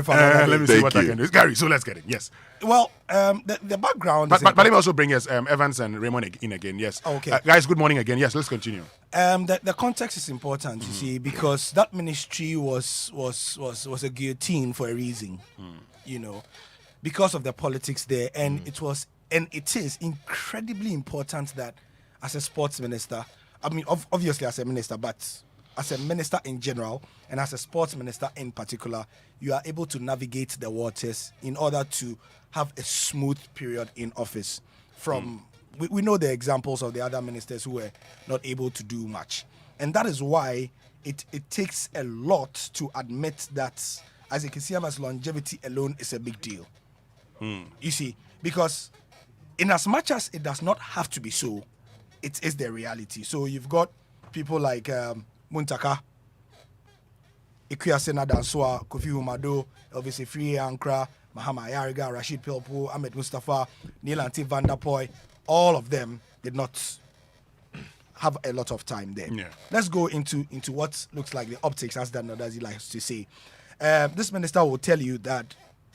Let me see what I can do. Gary, so let's get it. Yes. Well, the background but let me also bring us Evans and Raymond in again. Yes. Okay. Guys, good morning again. Yes, let's continue. The context is important, you see, because that ministry was a guillotine for a reason, you know, because of the politics there, and it is incredibly important that as a sports minister, I mean, obviously as a minister, but as a minister in general and as a sports minister in particular, you are able to navigate the waters in order to have a smooth period in office. We know the examples of the other ministers who were not able to do much. And that is why it takes a lot to admit that, as you can see, longevity alone is a big deal. You see, because in as much as it does not have to be so, it is the reality. So you've got people like Muntaka, Ikuya Danswa, Kofi Humado, Elvis Free Ankra, Mahama Yariga, Rashid Pelpo, Ahmed Mustafa, Neil Anti Van der Poy, all of them did not have a lot of time there. Yeah. Let's go into what looks like the optics, as Dan Odazi likes to say. This minister will tell you that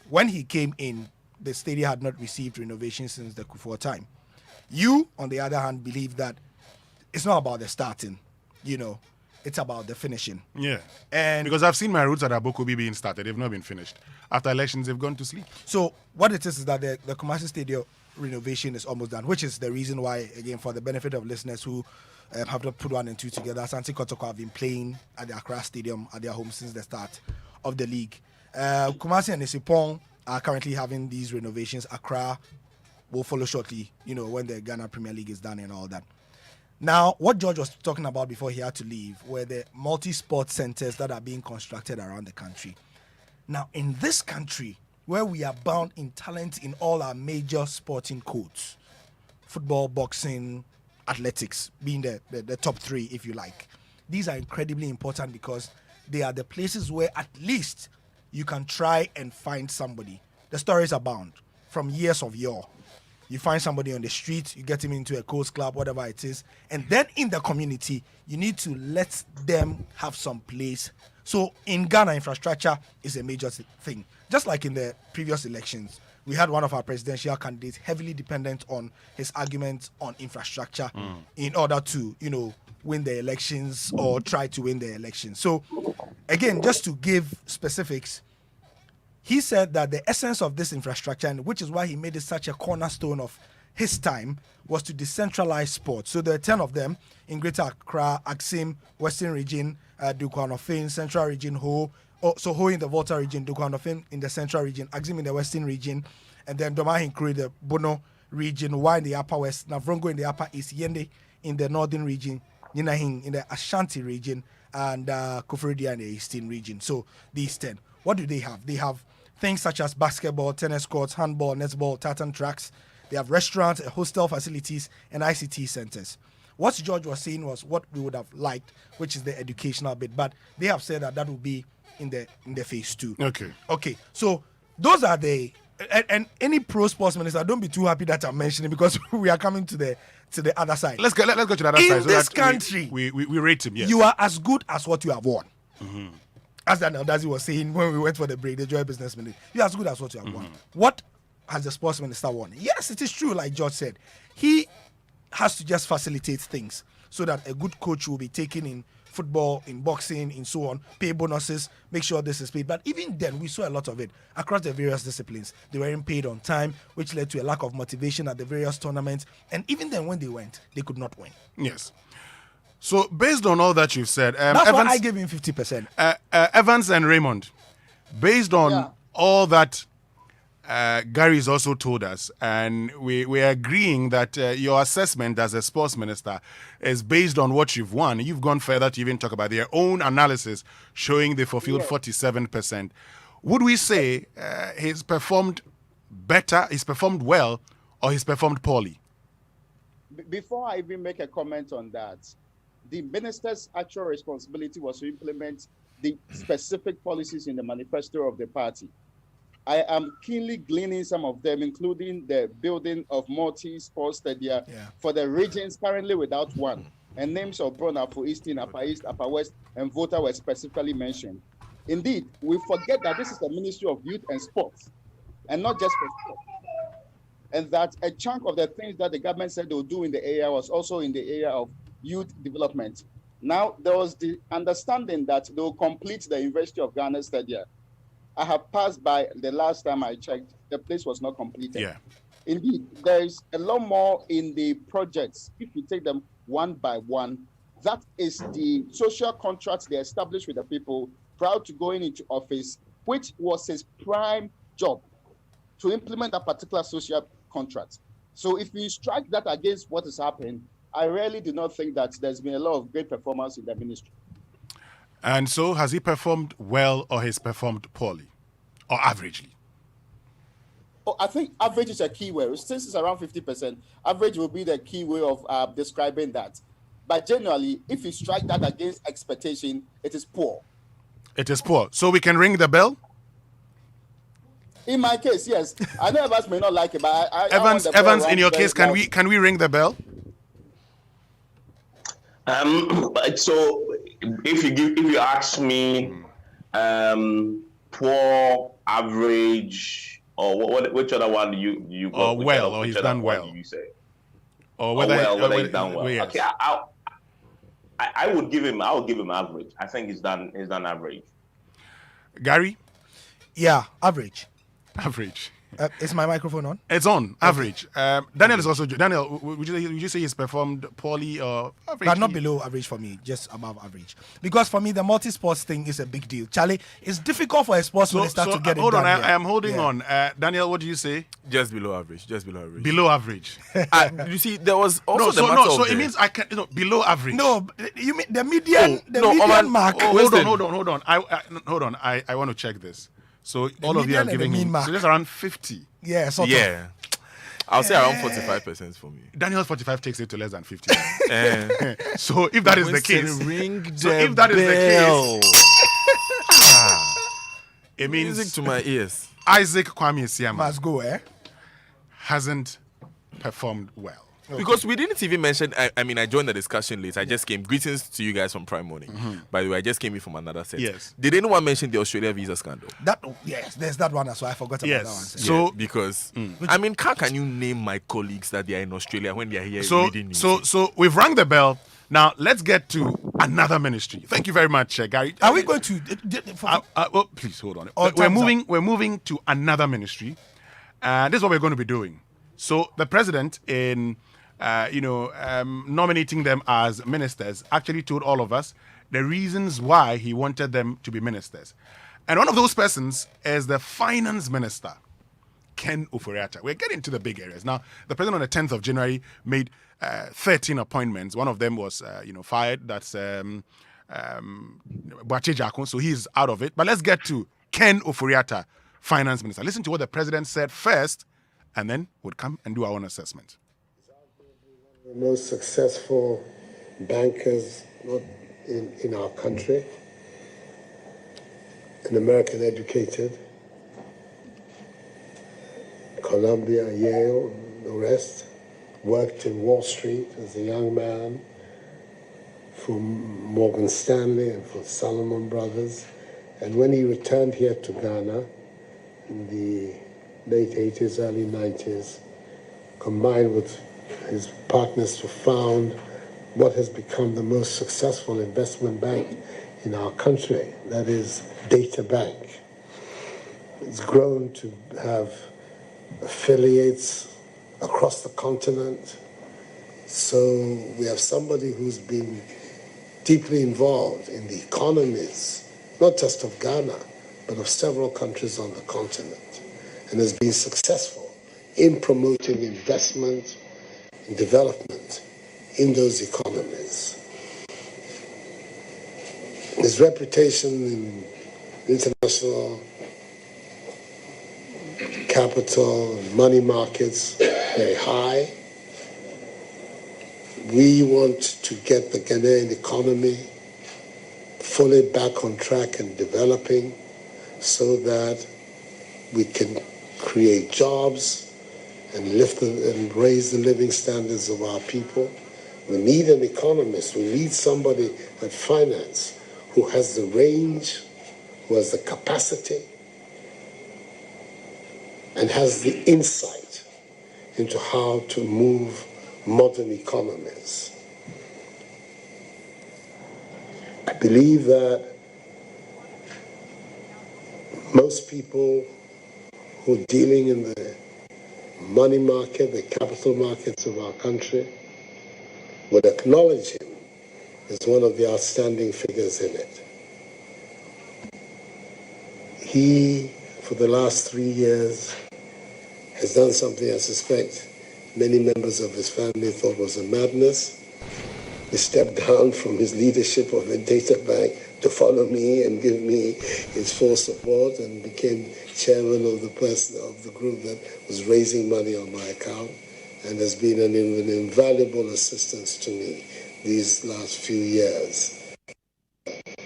when he came in, the stadium had not received renovation since the Kufuor time. You, on the other hand, believe that it's not about the starting, you know, it's about the finishing. Yeah. And because I've seen my roots at Abokobi being started. They've not been finished. After elections, they've gone to sleep. So what it is that the Kumasi Stadium renovation is almost done, which is the reason why, again, for the benefit of listeners who have not put one and two together, Asante Kotoko have been playing at the Accra Stadium at their home since the start of the league. Kumasi and Isipong are currently having these renovations. Accra will follow shortly, you know, when the Ghana Premier League is done and all that. Now, what George was talking about before he had to leave were the multi-sport centers that are being constructed around the country. Now, in this country, where we are bound in talent in all our major sporting codes, football, boxing, athletics being the top three, if you like, these are incredibly important because they are the places where at least you can try and find somebody. The stories abound from years of yore. You find somebody on the street, you get him into a coast club, whatever it is. And then in the community, you need to let them have some place. So in Ghana, infrastructure is a major thing. Just like in the previous elections, we had one of our presidential candidates heavily dependent on his argument on infrastructure in order to, you know, win the elections or try to win the elections. So again, just to give specifics, he said that the essence of this infrastructure, and which is why he made it such a cornerstone of his time, was to decentralize sports. So there are 10 of them in Greater Accra, Axim, Western Region, Dukwanofin, Central Region, Ho in the Volta Region, Dukwanofin in the Central Region, Axim in the Western Region, and then Domahinkuri, the Bono Region, Y in the Upper West, Navrongo in the Upper East, Yende in the Northern Region, Ninahin in the Ashanti Region, and Koforidia in the Eastern Region. So these 10. What do they have? They have things such as basketball, tennis courts, handball, netball, tartan tracks. They have restaurants, hostel facilities, and ICT centers. What George was saying was what we would have liked, which is the educational bit. But they have said that will be in the phase 2. Okay. So those are the and any pro sports minister, don't be too happy that I'm mentioning because we are coming to the other side. Let's go to the other side. In this country, we rate him. Yes. You are as good as what you have won. As Daniel Dazi was saying when we went for the break, the Joy Business Minute, you're as good as what you have won. What has the sports minister won? Yes, it is true, like George said. He has to just facilitate things so that a good coach will be taken in football, in boxing, in so on, pay bonuses, make sure this is paid. But even then, we saw a lot of it across the various disciplines. They weren't paid on time, which led to a lack of motivation at the various tournaments. And even then, when they went, they could not win. Yes. So, based on all that you've said, that's why I gave him 50%. Evans and Raymond, based on all that Gary's also told us, and we're agreeing that your assessment as a sports minister is based on what you've won. You've gone further to even talk about their own analysis showing they fulfilled 47%. Would we say he's performed better, he's performed well, or he's performed poorly? Before I even make a comment on that, the minister's actual responsibility was to implement the specific policies in the manifesto of the party. I am keenly gleaning some of them, including the building of multi-sports stadia for the regions currently without one. And names of Brona for Eastern, Upper East, Upper West, and Volta were specifically mentioned. Indeed, we forget that this is the Ministry of Youth and Sports, and not just for sport. And that a chunk of the things that the government said they would do in the area was also in the area of youth development. Now, there was the understanding that they will complete the University of Ghana Stadium. I have passed by the last time I checked, the place was not completed. Yeah. Indeed, there is a lot more in the projects. If you take them one by one, that is the social contracts they established with the people prior to going into office, which was his prime job, to implement a particular social contract. So if you strike that against what has happened, I really do not think that there's been a lot of great performance in the ministry. And so, has he performed well or has performed poorly or averagely? Oh, I think average is a key word. Since it's around 50%, average will be the key way of describing that. But generally, if you strike that against expectation, it is poor. It is poor. So we can ring the bell? In my case, yes. I know Evans may not like it, but Evans, in your case, can we ring the bell? So if you ask me, poor, average, or which other one do you or well, or he's done well? Do you say? Or whether he's done well? Yes. Okay, I would give him average. I think he's done average. Gary? Yeah, average. Average. Is my microphone on? It's on. Average. Daniel is also. Daniel, would you say he's performed poorly or average? But not below average for me, just above average. Because for me, the multi-sports thing is a big deal. Charlie, it's difficult for a sports minister to get it hold done. Hold on, I am holding on. Daniel, what do you say? Just below average. Just below average. Below average. You see, there was also so it means I can below average. No, you mean the median? Mark. Hold on. I want to check this. So all of you are giving him. So just around 50. Yeah, sort of. I'll say around 45% for me. Daniel's 45 takes it to less than 50. So if that is the case, it means music to my ears. Isaac Kwame Siama must go. Hasn't performed well. Okay. Because we didn't even mention, I joined the discussion late. I just came. Greetings to you guys from Prime Morning. By the way, I just came in from another set. Yes. Did anyone mention the Australia visa scandal? Yes, there's that one as well. I forgot about that one. So, because, how can you name my colleagues that they are in Australia when they are here reading news? So we've rang the bell. Now, let's get to another ministry. Thank you very much, Gary. Are we going to... please, hold on. We're moving to another ministry. This is what we're going to be doing. So the president, in nominating them as ministers, actually told all of us the reasons why he wanted them to be ministers. And one of those persons is the finance minister, Ken Ofori-Atta. We're getting to the big areas. Now, the president on the 10th of January made 13 appointments. One of them was, fired. That's Boache Jakun, so he's out of it. But let's get to Ken Ofori-Atta, finance minister. Listen to what the president said first, and then we'll come and do our own assessment. The most successful bankers in our country, an American educated, Columbia, Yale, the rest, worked in Wall Street as a young man for Morgan Stanley and for Salomon Brothers. And when he returned here to Ghana in the late 80s, early 90s, combined with his partners to found what has become the most successful investment bank in our country, that is Data Bank. It's grown to have affiliates across the continent. So we have somebody who's been deeply involved in the economies, not just of Ghana, but of several countries on the continent, and has been successful in promoting investment and development in those economies. His reputation in international capital and money markets very high. We want to get the Ghanaian economy fully back on track and developing so that we can create jobs and lift and raise the living standards of our people. We need an economist. We need somebody at finance who has the range who has the capacity and has the insight into how to move modern economies. I believe that most people who are dealing in the money market, the capital markets of our country, would acknowledge him as one of the outstanding figures in it. He, for the last 3 years, has done something I suspect many members of his family thought was a madness. He stepped down from his leadership of the data bank to follow me and give me his full support, and became chairman of the group that was raising money on my account, and has been an invaluable assistance to me these last few years.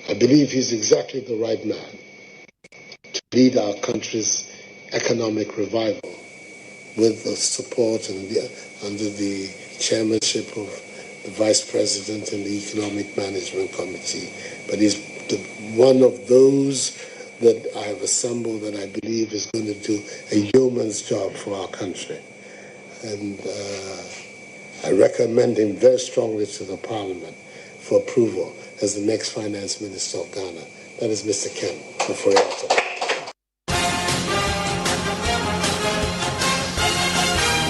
I believe he's exactly the right man to lead our country's economic revival, with the support and under the chairmanship of the Vice President and the Economic Management Committee. But he's one of those that I have assembled that I believe is going to do a yeoman's job for our country. And I recommend him very strongly to the Parliament for approval as the next Finance Minister of Ghana. That is Mr. Ken Ofori-Atta.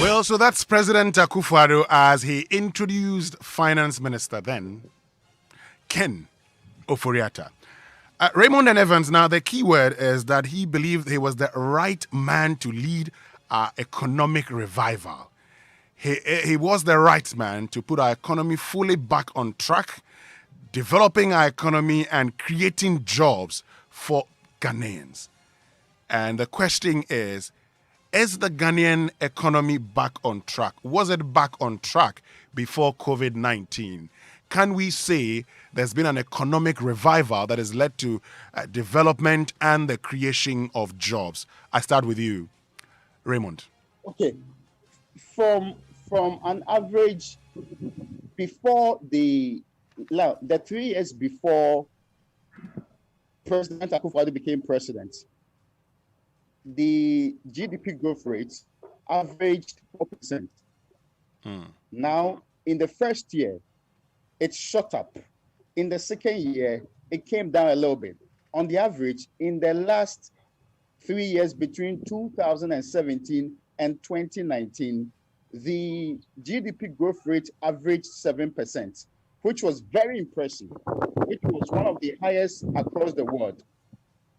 Well, so that's President Akufo-Addo as he introduced Finance Minister then, Ken Ofori-Atta. Raymond and Evans, now the key word is that he believed he was the right man to lead our economic revival. He was the right man to put our economy fully back on track, developing our economy and creating jobs for Ghanaians. And the question is the Ghanaian economy back on track? Was it back on track before COVID-19? Can we say there's been an economic revival that has led to development and the creation of jobs? I start with you, Raymond. Okay. From an average, before the 3 years before President Akufo-Addo became president, the GDP growth rate averaged 4%. Now, in the first year, it shot up. In the second year, it came down a little bit. On the average, in the last 3 years between 2017 and 2019, the GDP growth rate averaged 7%, which was very impressive. It was one of the highest across the world.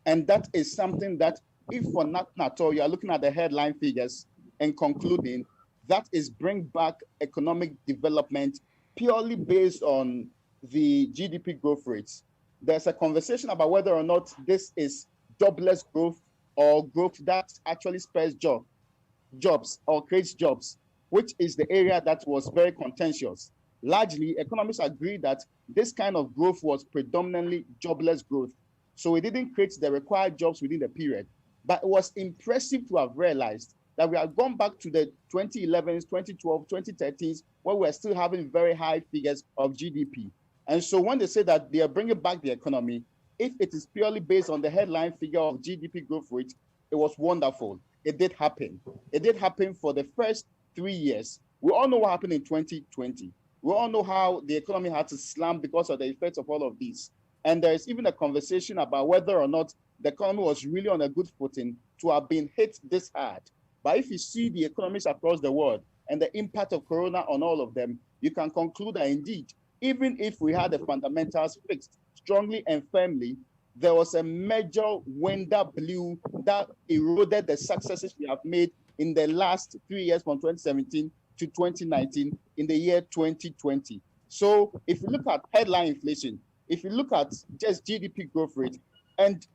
And that is something that, if for nothing at all, you are looking at the headline figures and concluding that is bring back economic development purely based on the GDP growth rates. There's a conversation about whether or not this is jobless growth or growth that actually spares jobs or creates jobs, which is the area that was very contentious. Largely, economists agree that this kind of growth was predominantly jobless growth. So it didn't create the required jobs within the period. But it was impressive to have realized that we have gone back to the 2011s, 2012, 2013s, where we're still having very high figures of GDP. And so when they say that they are bringing back the economy, if it is purely based on the headline figure of GDP growth rate, it was wonderful. It did happen. It did happen for the first 3 years. We all know what happened in 2020. We all know how the economy had to slam because of the effects of all of these. And there is even a conversation about whether or not the economy was really on a good footing to have been hit this hard. But if you see the economies across the world and the impact of Corona on all of them, you can conclude that indeed, even if we had the fundamentals fixed strongly and firmly, there was a major wind that blew that eroded the successes we have made in the last 3 years from 2017 to 2019 in the year 2020. So if you look at headline inflation, if you look at just GDP growth rate, and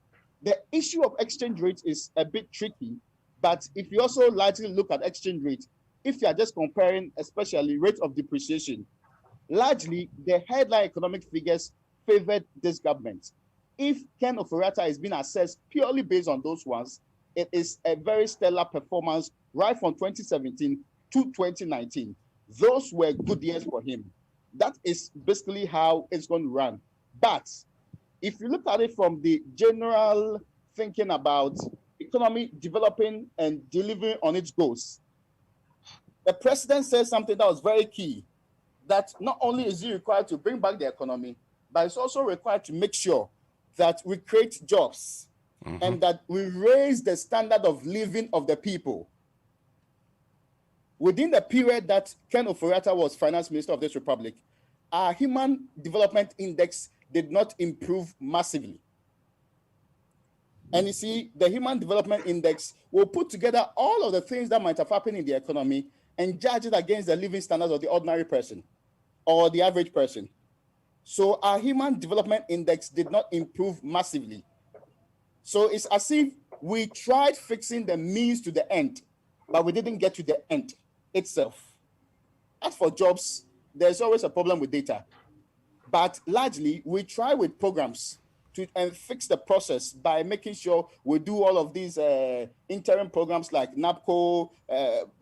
the issue of exchange rate is a bit tricky, but if you also largely look at exchange rate, if you are just comparing especially rate of depreciation, largely the headline economic figures favored this government. If Ken Ofori-Atta is being assessed purely based on those ones, it is a very stellar performance right from 2017 to 2019. Those were good years for him. That is basically how it's going to run. But if you look at it from the general thinking about economy developing and delivering on its goals, the president said something that was very key, that not only is he required to bring back the economy, but it's also required to make sure that we create jobs and that we raise the standard of living of the people. Within the period that Ken Ofori-Atta was finance minister of this republic, our human development index did not improve massively. And you see, the human development index will put together all of the things that might have happened in the economy and judge it against the living standards of the ordinary person or the average person. So our human development index did not improve massively. So it's as if we tried fixing the means to the end, but we didn't get to the end itself. As for jobs, there's always a problem with data. But largely, we try with programs to fix the process by making sure we do all of these interim programs like NAPCO,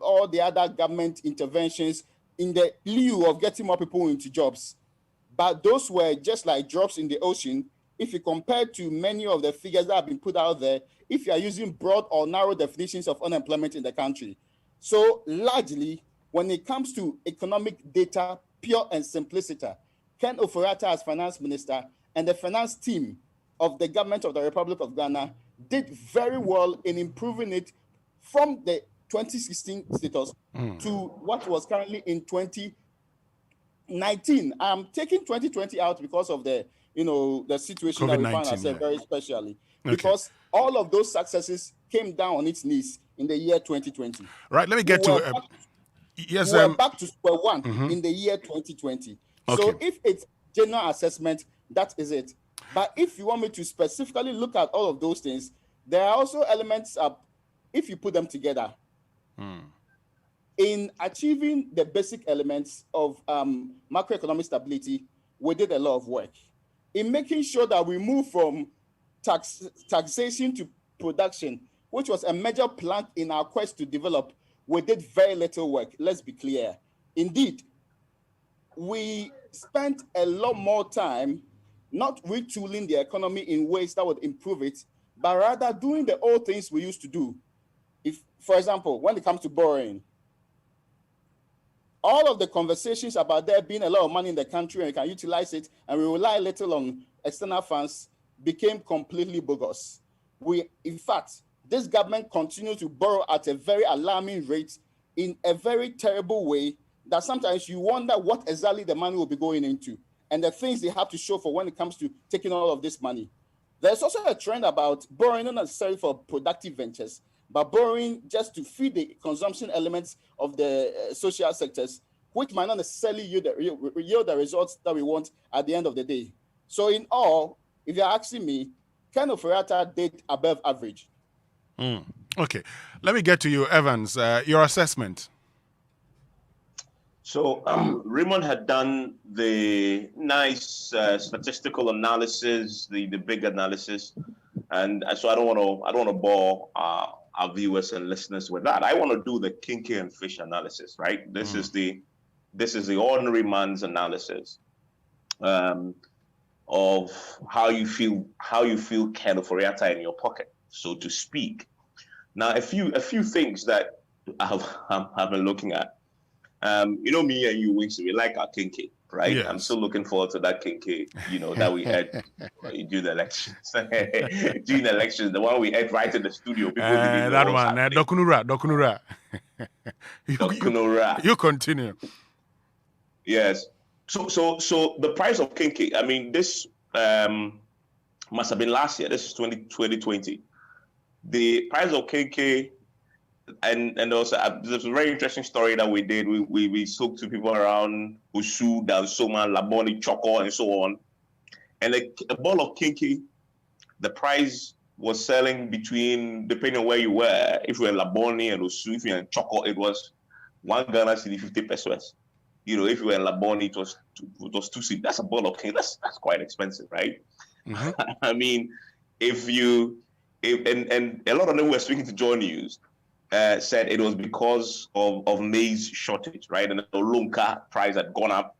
all the other government interventions in the lieu of getting more people into jobs. But those were just like drops in the ocean. If you compare to many of the figures that have been put out there, if you are using broad or narrow definitions of unemployment in the country. So largely, when it comes to economic data, pure and simplicity, Ken Ofori-Atta as finance minister and the finance team of the government of the Republic of Ghana did very well in improving it from the 2016 status to what was currently in 2019. I'm taking 2020 out because of the situation that we found ourselves very specially. Because all of those successes came down on its knees in the year 2020. Right, let me get to yes. We're back to square one in the year 2020. Okay. So if it's general assessment, that is it. But if you want me to specifically look at all of those things, there are also elements if you put them together. In achieving the basic elements of macroeconomic stability, we did a lot of work. In making sure that we move from taxation to production, which was a major plank in our quest to develop, we did very little work. Let's be clear. Indeed, we spent a lot more time not retooling the economy in ways that would improve it, but rather doing the old things we used to do. If, for example, when it comes to borrowing, all of the conversations about there being a lot of money in the country and we can utilize it and we rely little on external funds became completely bogus. In fact, this government continues to borrow at a very alarming rate in a very terrible way that sometimes you wonder what exactly the money will be going into and the things they have to show for when it comes to taking all of this money. There's also a trend about borrowing not necessarily for productive ventures, but borrowing just to feed the consumption elements of the social sectors, which might not necessarily yield the results that we want at the end of the day. So in all, if you're asking me, Ken Ofori-Atta did above average. Okay, let me get to you, Evans. Your assessment. So Raymond had done the nice statistical analysis, the big analysis, and so I don't want to bore our viewers and listeners with that. I want to do the kinky and fish analysis, right? This is the ordinary man's analysis of how you feel Ken Ofori-Atta in your pocket, so to speak. Now, a few things that I've been looking at. Me and you, Winston, we like our kinky, right? Yes. I'm still looking forward to that kinky, that we had during the elections. During the elections, the one we had right in the studio. That one, Dokunura. You continue. Yes. So the price of kinky, I mean, this must have been last year. This is 2020. The price of kinky. And also, there's a very interesting story that we did. We spoke to people around Osu, Dansoma, Laboni, Choco, and so on. And a ball of kinky, the price was selling between, depending on where you were, if you were in Laboni and Osu, if you were in Choco, it was 1 Ghana cedi 50 pesos. If you were in Laboni, it was 2 cedi. That's a ball of kinky. That's quite expensive, right? Mm-hmm. I mean, and a lot of them were speaking to Joy News. Said it was because of maize shortage, right? And the Olunka price had gone up,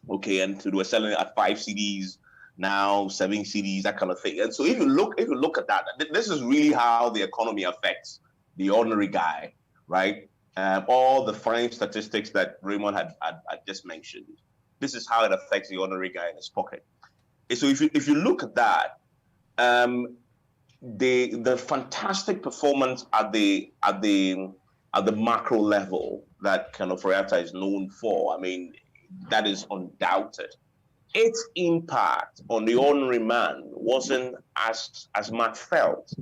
okay, and they were selling it at 5 cedis, now 7 CDs, that kind of thing. And so if you look at that, this is really how the economy affects the ordinary guy, right? All the fine statistics that Raymond had just mentioned. This is how it affects the ordinary guy in his pocket. And so if you look at that, the fantastic performance at the macro level that Ken Ofori-Atta is known for, I mean, that is undoubted. Its impact on the ordinary man wasn't as much felt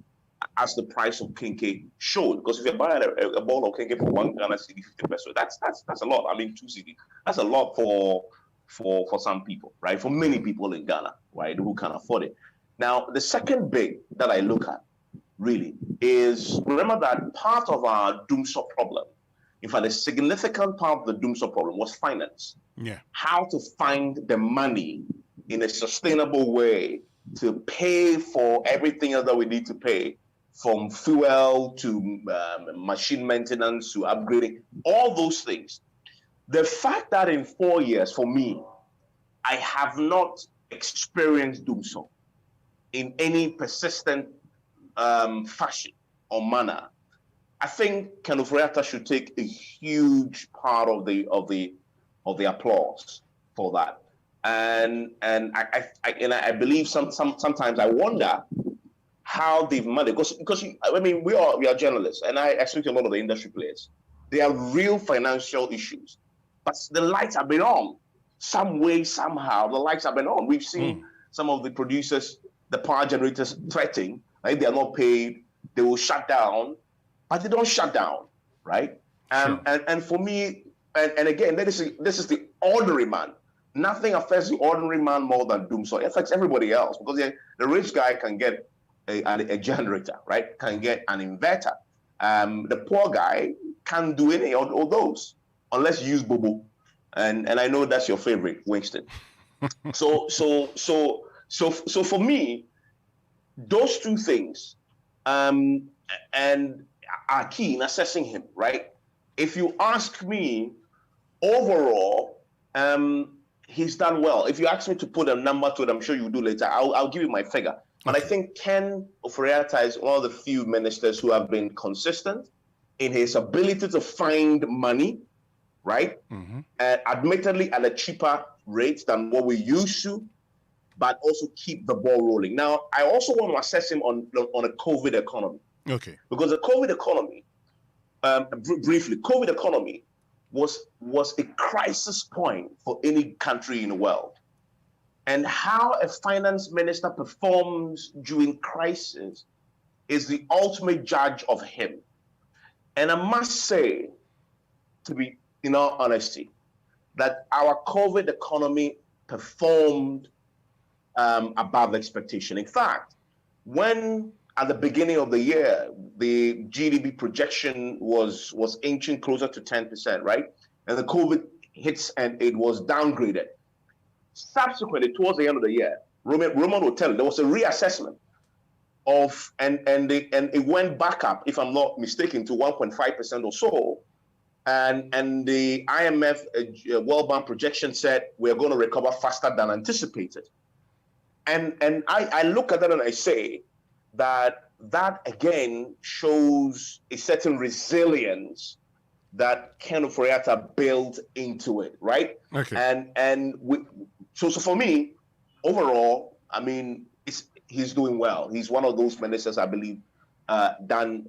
as the price of Kinke showed. Because if you're buying a ball of Kinke for 1 Ghana cedi 50 peso, that's a lot. I mean, 2 cedi. That's a lot for some people, right? For many people in Ghana, right, who can afford it. Now, the second big that I look at really is, remember that part of our doomsday problem, in fact, a significant part of the doomsday problem was finance. Yeah. How to find the money in a sustainable way to pay for everything else that we need to pay, from fuel to machine maintenance to upgrading, all those things. The fact that in 4 years, for me, I have not experienced doomsday in any persistent fashion or manner, I think Ken Ofori-Atta should take a huge part of the applause for that. And I believe sometimes I wonder how they've managed, because I mean we are journalists, and I speak to a lot of the industry players. There are real financial issues, but the lights have been on some way, somehow. The lights have been on. We've seen some of the producers, the power generators, threatening, right? They are not paid, they will shut down, but they don't shut down, right? Sure. And for me, and again, this is the ordinary man. Nothing affects the ordinary man more than doomsday. It affects everybody else, because the rich guy can get a generator, right? Can get an inverter. The poor guy can't do any of those unless you use Bobo. And I know that's your favorite, Winston. So for me, those two things and are key in assessing him, right? If you ask me, overall, he's done well. If you ask me to put a number to it, I'm sure you'll do later, I'll give you my figure. But I think Ken Ofori-Atta is one of the few ministers who have been consistent in his ability to find money, right? Admittedly at a cheaper rate than what we used to, but also keep the ball rolling. Now, I also want to assess him on a COVID economy. Okay. Because the COVID economy, briefly, COVID economy was a crisis point for any country in the world. And how a finance minister performs during crisis is the ultimate judge of him. And I must say, to be in all honesty, that our COVID economy performed above expectation. In fact, when at the beginning of the year, the GDP projection was inching closer to 10%, right? And the COVID hits and it was downgraded. Subsequently, towards the end of the year, Roman will tell you, there was a reassessment of, and it went back up, if I'm not mistaken, to 1.5% or so. And the IMF World Bank projection said we're going to recover faster than anticipated. And I look at that and I say that again shows a certain resilience that Ken Ofori-Atta built into it, right? Okay. So for me, overall, I mean, he's doing well. He's one of those ministers I believe done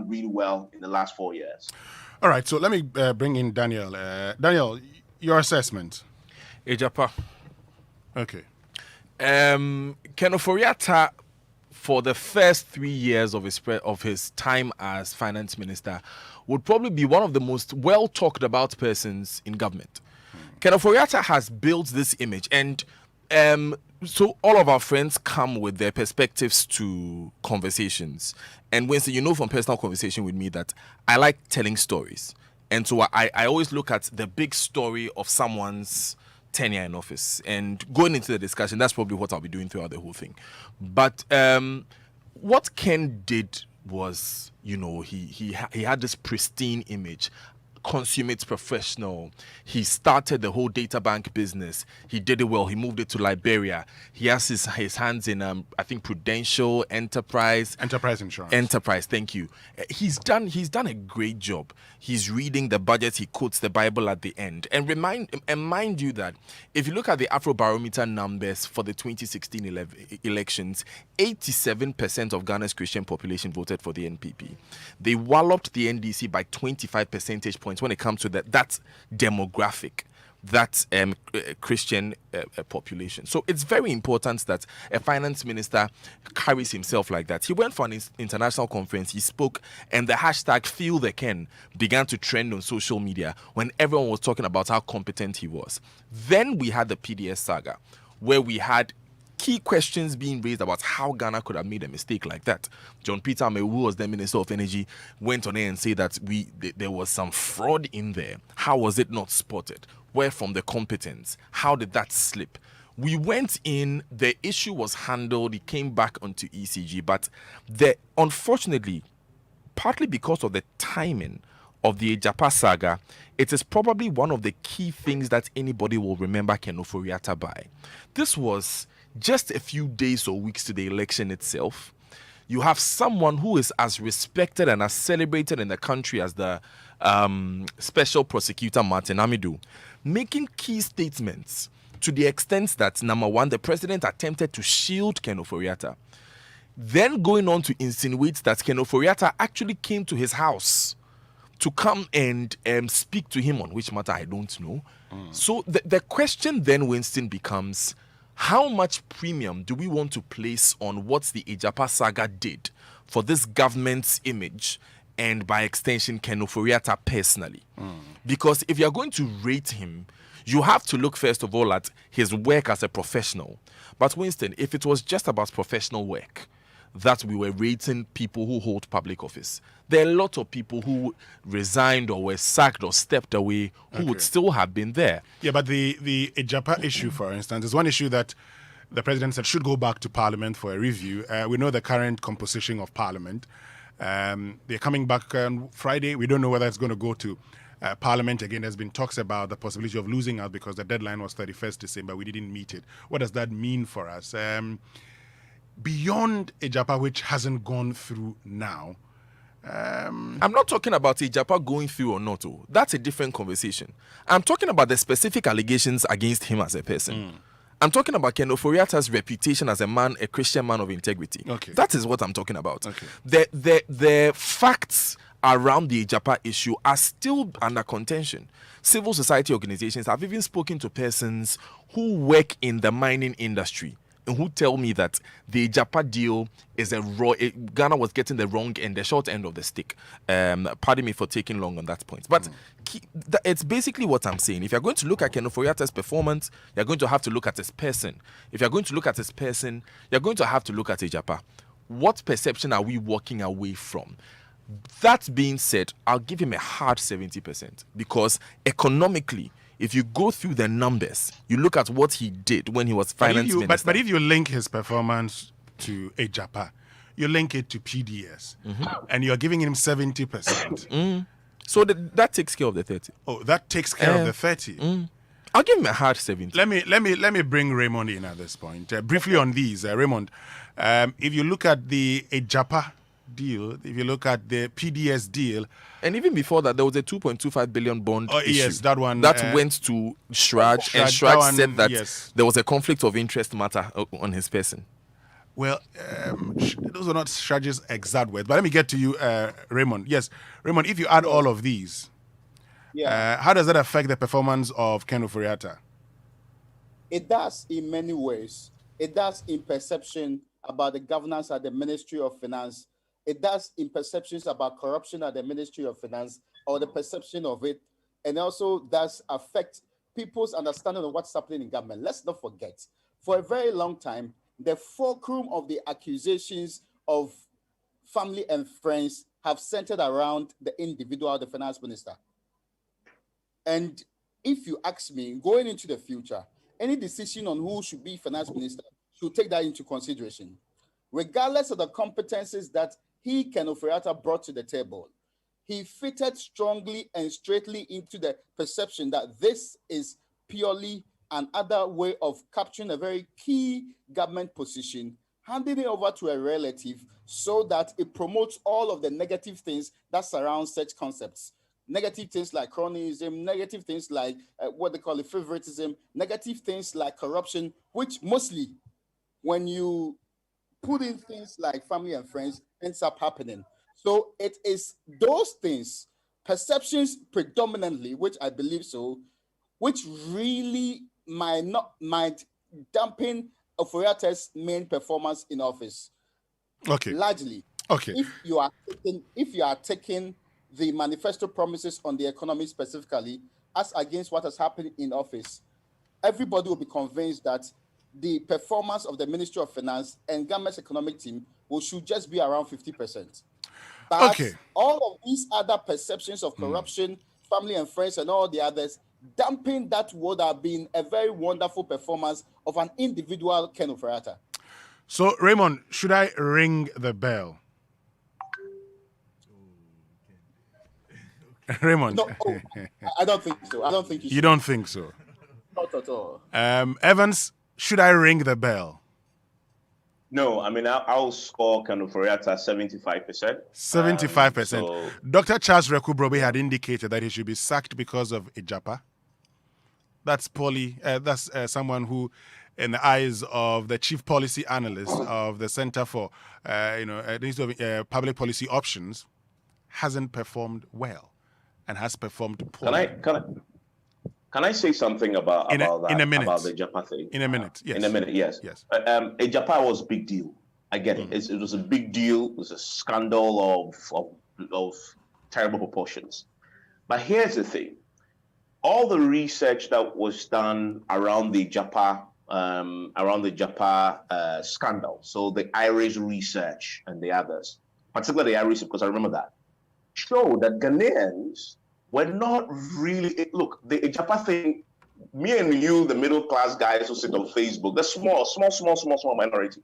really well in the last 4 years. All right. So let me bring in Daniel. Daniel, your assessment. Ejapa. Okay. Ken Ofori-Atta, for the first 3 years of his time as finance minister, would probably be one of the most well talked about persons in government. Ken Ofori-Atta has built this image, and so all of our friends come with their perspectives to conversations. And Winston, you know from personal conversation with me that I like telling stories. And so I always look at the big story of someone's tenure in office. And going into the discussion, that's probably what I'll be doing throughout the whole thing. But what Ken did was, you know, he had this pristine image. consummate professional. He started the whole data bank business. He did it well. He moved it to Liberia. He has his hands in I think Prudential Enterprise Insurance. Enterprise, thank you. He's done a great job. He's reading the budget, he quotes the Bible at the end. And mind you that if you look at the Afrobarometer numbers for the 2016 elections, 87% of Ghana's Christian population voted for the NPP. They walloped the NDC by 25 percentage points when it comes to that demographic, that Christian population. So it's very important that a finance minister carries himself like that. He went for an international conference, he spoke, and the hashtag Feel the Ken began to trend on social media when everyone was talking about how competent he was. Then we had the PDS saga, where we had key questions being raised about how Ghana could have made a mistake like that. John Peter Amewu, who was the Minister of Energy, went on air and said that there was some fraud in there. How was it not spotted? Where from the competence? How did that slip? We went in, the issue was handled, it came back onto ECG, but unfortunately, partly because of the timing of the Ejapa saga, it is probably one of the key things that anybody will remember Ken Ofori-Atta by. This was just a few days or weeks to the election itself. You have someone who is as respected and as celebrated in the country as the Special Prosecutor Martin Amidu, making key statements to the extent that, number one, the president attempted to shield Ken Ofori-Atta, then going on to insinuate that Ken Ofori-Atta actually came to his house to come and speak to him, on which matter I don't know. So the question then, Winston, becomes, how much premium do we want to place on what the Ejapa saga did for this government's image and, by extension, Ken Ofori-Atta personally? Because if you're going to rate him, you have to look first of all at his work as a professional. But Winston, if it was just about professional work that we were rating people who hold public office, there are a lot of people who resigned or were sacked or stepped away who would still have been there. Yeah, but the Ejapa issue, for instance, is one issue that the president said should go back to Parliament for a review. We know the current composition of Parliament. They're coming back on Friday. We don't know whether it's going to go to Parliament again. There's been talks about the possibility of losing out because the deadline was 31st December. We didn't meet it. What does that mean for us? Beyond Ejapa, which hasn't gone through now, I'm not talking about Ejapa going through or not. That's a different conversation. I'm talking about the specific allegations against him as a person. I'm talking about Ken Ofori-Atta's reputation as a man, a Christian man of integrity. Okay. That is what I'm talking about. Okay. The facts around the Ejapa issue are still under contention. Civil society organizations have even spoken to persons who work in the mining industry and who tell me that the Ejapa deal is Ghana was getting the wrong end, the short end of the stick. Pardon me for taking long on that point. But it's basically what I'm saying. If you're going to look at Ken Ofori-Atta's performance, you're going to have to look at his person. If you're going to look at his person, you're going to have to look at Ejapa. What perception are we walking away from? That being said, I'll give him a hard 70% because economically, if you go through the numbers, you look at what he did when he was finance minister. But if you link his performance to Ejapa, you link it to PDS, and you're giving him 70%. So that takes care of the 30. Oh, that takes care of the 30. I'll give him a hard 70. Let me bring Raymond in at this point. Briefly on these, Raymond, if you look at the Ejapa deal, if you look at the PDS deal, and even before that, there was a 2.25 billion bond issue. Yes, that one. That went to Shraj, and Shraj said that yes, there was a conflict of interest matter on his person. Well, those are not Shraj's exact words, but let me get to you, Raymond. Yes, Raymond, if you add all of these, how does that affect the performance of Ken Ofori-Atta? It does in many ways. It does in perception about the governance at the Ministry of Finance. It does in perceptions about corruption at the Ministry of Finance, or the perception of it, and also does affect people's understanding of what's happening in government. Let's not forget, for a very long time, the fulcrum of the accusations of family and friends have centered around the individual, the finance minister. And if you ask me, going into the future, any decision on who should be finance minister should take that into consideration. Regardless of the competencies that Ken Ofori-Atta brought to the table, he fitted strongly and straightly into the perception that this is purely another way of capturing a very key government position, handing it over to a relative so that it promotes all of the negative things that surround such concepts. Negative things like cronyism, negative things like what they call it, favoritism, negative things like corruption, which mostly, when you put in things like family and friends, ends up happening. So it is those things, perceptions predominantly, which I believe so, which really might dampen Oforiatta's main performance in office. Okay. Largely. Okay. If you are taking the manifesto promises on the economy specifically, as against what has happened in office, everybody will be convinced that the performance of the Ministry of Finance and government's economic team should just be around 50%. But Okay. all of these other perceptions of corruption, family and friends, and all the others, dampen that would have been a very wonderful performance of an individual Ken Oforiatta. So, Raymond, should I ring the bell? Raymond. No, I don't think so. I don't think you should. You don't think so? Not at all. Evans, should I ring the bell? No, I mean, I'll score Ken Oforiatta 75%. 75%. Dr. Charles Rekubrobe had indicated that he should be sacked because of Ijapa. That's someone who, in the eyes of the chief policy analyst of the Center for Public Policy Options, hasn't performed well and has performed poorly. Can I say something about that? In a minute. About the Ijapa thing? In a minute, yes. In a minute, yes. Yes. Ijapa was a big deal. I get it. It was a big deal. It was a scandal of terrible proportions. But here's the thing. All the research that was done around the Ijapa scandal, so the Irish research and the others, particularly the Irish, because I remember that, showed that Ghanaians were not really, look, the Ijapa thing, me and you, the middle class guys who sit on Facebook, the small minority,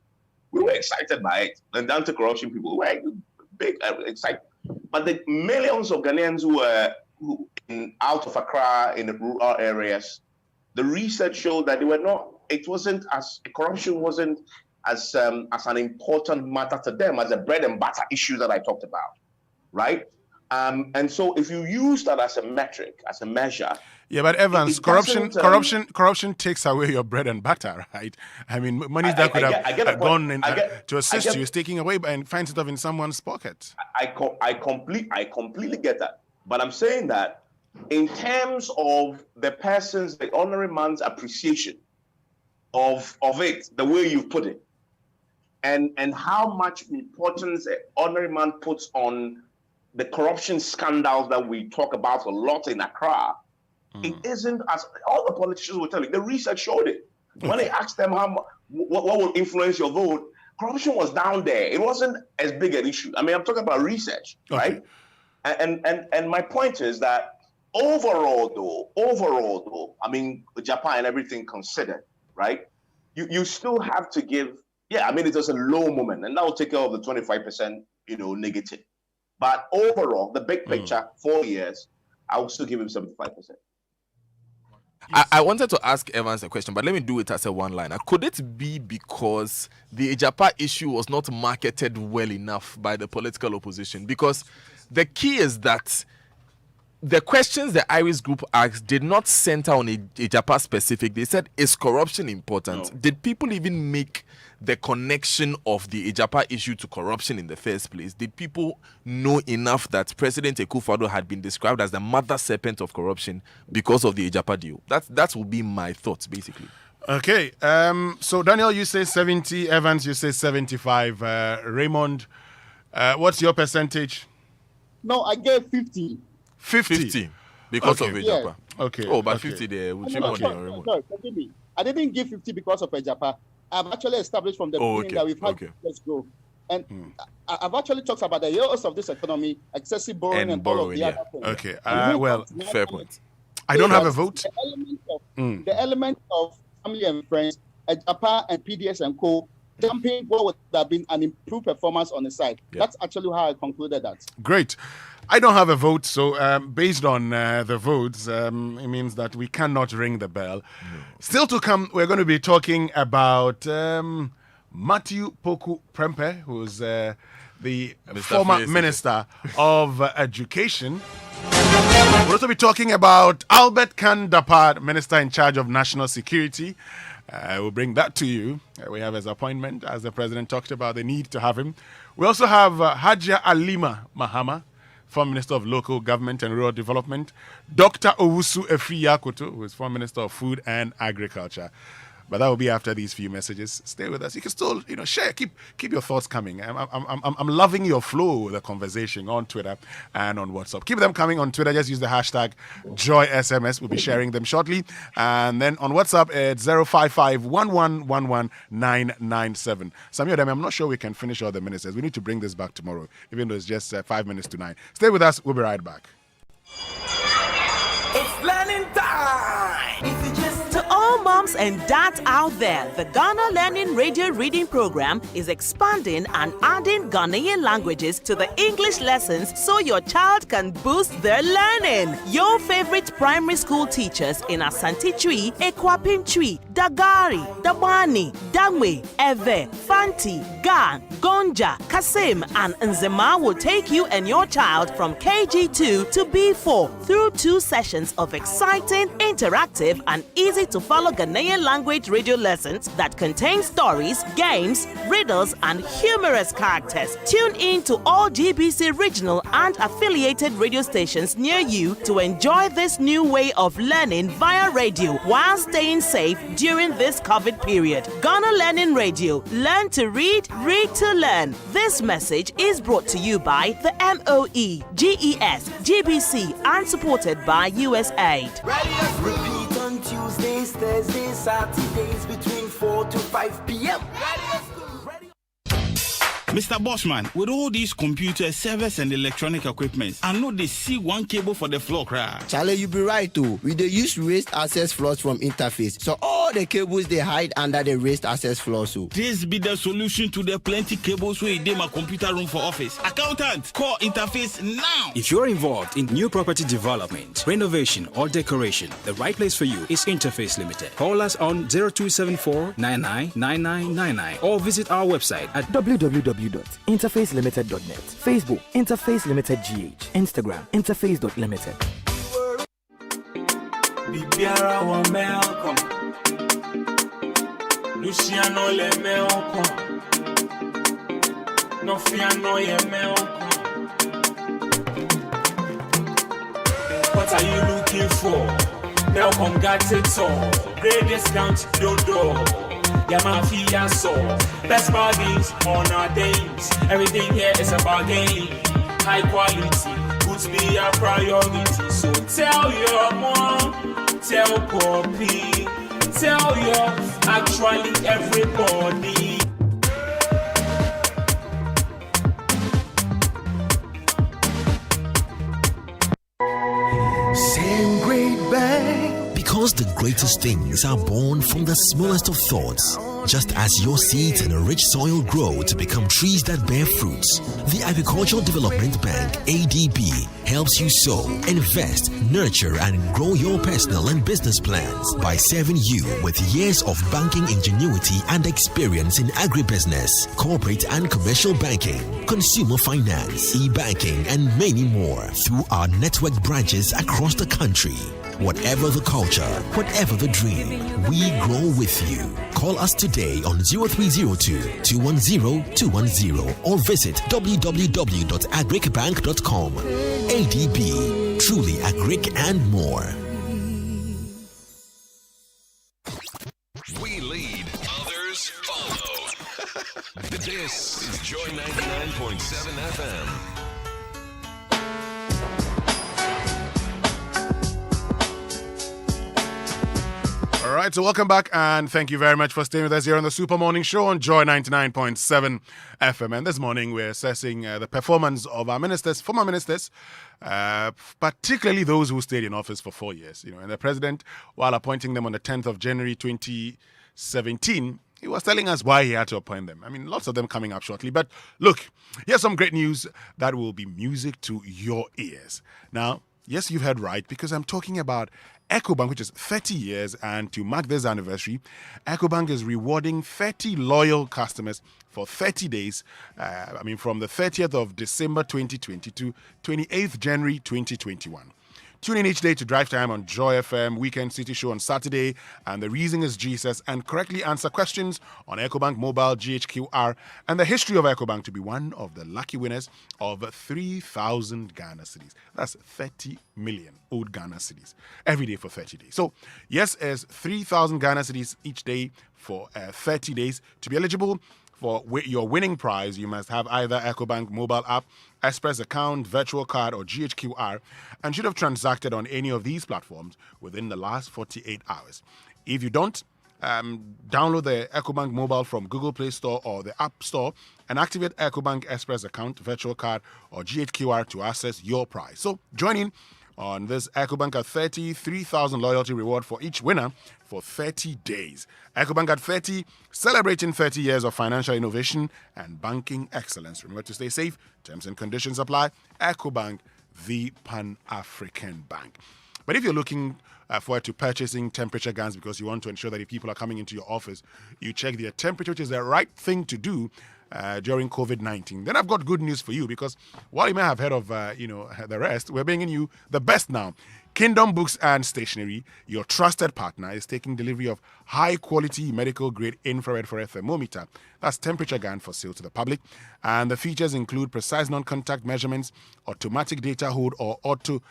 we were excited by it. And down to corruption people, we were big, excited. But the millions of Ghanaians who were out of Accra in the rural areas, the research showed that corruption wasn't as an important matter to them as the bread and butter issue that I talked about, right? And so if you use that as a metric, as a measure. Yeah, but Evans, corruption takes away your bread and butter, right? I mean, money that could have gone in, to assist you is taking away and finds it off in someone's pocket. I completely get that. But I'm saying that in terms of the ordinary man's appreciation of it, the way you put it, and how much importance the ordinary man puts on the corruption scandals that we talk about a lot in Accra, it isn't as all the politicians were telling. The research showed it. When they asked them what will influence your vote, corruption was down there. It wasn't as big an issue. I mean, I'm talking about research, right? And my point is that overall though, I mean, Japan and everything considered, right? You still have to give. Yeah, I mean, it was a low moment, and that will take care of the 25%, negative. But overall, the big picture, 4 years, I will still give him 75%. I wanted to ask Evans a question, but let me do it as a one-liner. Could it be because the Ijapa issue was not marketed well enough by the political opposition? Because the key is that the questions the Irish group asked did not center on Ijapa specific. They said, is corruption important? No. Did people even make the connection of the Ijapa issue to corruption in the first place? Did people know enough that President Akufo-Addo had been described as the mother serpent of corruption because of the Ijapa deal? That would be my thoughts, basically. Okay. So, Daniel, you say 70. Evans, you say 75. Raymond, what's your percentage? No, I gave 50. 50 because of Ijapa. Yeah. Okay. Oh, but 50 there. Would you want Raymond? No, forgive me. I didn't give 50 because of Ijapa. I've actually established from the beginning that we've had let's go. And I've actually talked about the years of this economy, excessive borrowing and all of the other things. Okay. Well, fair point. I don't have a vote. The element of family and friends, Ijapa and PDS and co dumping what would have been an improved performance on the side. Yeah. That's actually how I concluded that. Great. I don't have a vote, so based on the votes, it means that we cannot ring the bell. No. Still to come, we're going to be talking about Matthew Poku Prempeh, who's the former Minister of Education. We'll also be talking about Albert Kandapar, Minister in charge of National Security. We'll bring that to you. We have his appointment, as the President talked about the need to have him. We also have Hajia Alima Mahama, former Minister of Local Government and Rural Development, Dr. Owusu Efri-Yakoto, who is former Minister of Food and Agriculture. But that will be after these few messages. Stay with us. You can still, share. Keep your thoughts coming. I'm loving your flow, the conversation on Twitter and on WhatsApp. Keep them coming on Twitter. Just use the hashtag JoySMS. We'll be sharing them shortly. And then on WhatsApp, it's 055-1111-997. Some of them, I'm not sure we can finish all the ministers. We need to bring this back tomorrow, even though it's just 5 minutes to 9. Stay with us. We'll be right back. It's learning time. To all moms and dads out there, the Ghana Learning Radio Reading Program is expanding and adding Ghanaian languages to the English lessons so your child can boost their learning. Your favorite primary school teachers in Asante Twi, Ekwapim Twi, Dagari, Dabani, Dangwe, Eve, Fanti, Gan, Gonja, Kasim, and Nzema will take you and your child from KG2 to B4 through 2 sessions of exciting, interactive, and easy to follow Ghanaian language radio lessons that contain stories, games, riddles, and humorous characters. Tune in to all GBC regional and affiliated radio stations near you to enjoy this new way of learning via radio while staying safe during this COVID period. Ghana Learning Radio. Learn to read, read to learn. This message is brought to you by the MOE, GES, GBC, and supported by USAID. Repeat on Tuesdays, Thursdays, Saturdays between 4 to 5 p.m. Mr. Bossman, with all these computers, servers, and electronic equipment, I know they see one cable for the floor crack. Charlie, you be right too. We dey use raised access floors from interface, so all the cables they hide under the raised access floors. So this be the solution to the plenty cables where they my computer room for office. Accountant, call interface now. If you're involved in new property development, renovation, or decoration, the right place for you is Interface Limited. Call us on 0274-999999 or visit our website at www.interfacelimited.net. Facebook, Interface Limited GH. Instagram, interface.limited. Bibiara wa melkom. Luciano le melkom. Nofiano ye melkom. What are you looking for? Melkom got it all. Great discount, dodo. Yamafia so best bargains on our days. Everything here is a bargain. High quality, goods be a priority. So tell your mom, tell Poppy, tell your actually everybody. Same great bang. Because the greatest things are born from the smallest of thoughts. Just as your seeds in a rich soil grow to become trees that bear fruits, the Agricultural Development Bank, ADB, helps you sow, invest, nurture, and grow your personal and business plans by serving you with years of banking ingenuity and experience in agribusiness, corporate and commercial banking, consumer finance, e-banking, and many more through our network branches across the country. Whatever the culture, whatever the dream, we grow with you. Call us today on 0302-210-210 or visit www.agricbank.com. ADB, truly agric and more. We lead, others follow. This is Joy 99.7 FM. All right, so welcome back, and thank you very much for staying with us here on the Super Morning Show on Joy 99.7 FM. And this morning, we're assessing the performance of our ministers, former ministers, particularly those who stayed in office for 4 years. And the president, while appointing them on the 10th of January 2017, he was telling us why he had to appoint them. I mean, lots of them coming up shortly. But look, here's some great news that will be music to your ears. Now, yes, you've heard right, because I'm talking about EcoBank, which is 30 years, and to mark this anniversary, EcoBank is rewarding 30 loyal customers for 30 days, from the 30th of December 2020 to 28th January 2021. Tune in each day to Drive Time on Joy FM, Weekend City Show on Saturday, and The Reason is Jesus, and correctly answer questions on EcoBank Mobile GHQR and the history of EcoBank to be one of the lucky winners of 3,000 Ghana cedis. That's 30 million old Ghana cedis every day for 30 days. So, yes, it's 3,000 Ghana cedis each day for 30 days. To be eligible for your winning prize, you must have either EcoBank mobile app, Express account, virtual card, or GHQR, and should have transacted on any of these platforms within the last 48 hours. If you don't, download the EcoBank mobile from Google Play Store or the App Store and activate EcoBank Express account, virtual card, or GHQR to access your prize. So join in on this EcoBank at 30, 3,000 loyalty reward for each winner for 30 days. EcoBank at 30, celebrating 30 years of financial innovation and banking excellence. Remember to stay safe. Terms and conditions apply. EcoBank, the Pan-African Bank. But if you're looking forward to purchasing temperature guns because you want to ensure that if people are coming into your office, you check their temperature, which is the right thing to do during COVID-19. Then I've got good news for you, because while you may have heard of the rest, we're bringing you the best now. Kingdom Books and Stationery, your trusted partner, is taking delivery of high-quality medical-grade infrared for a thermometer. That's temperature gun for sale to the public. And the features include precise non-contact measurements, automatic data hold or auto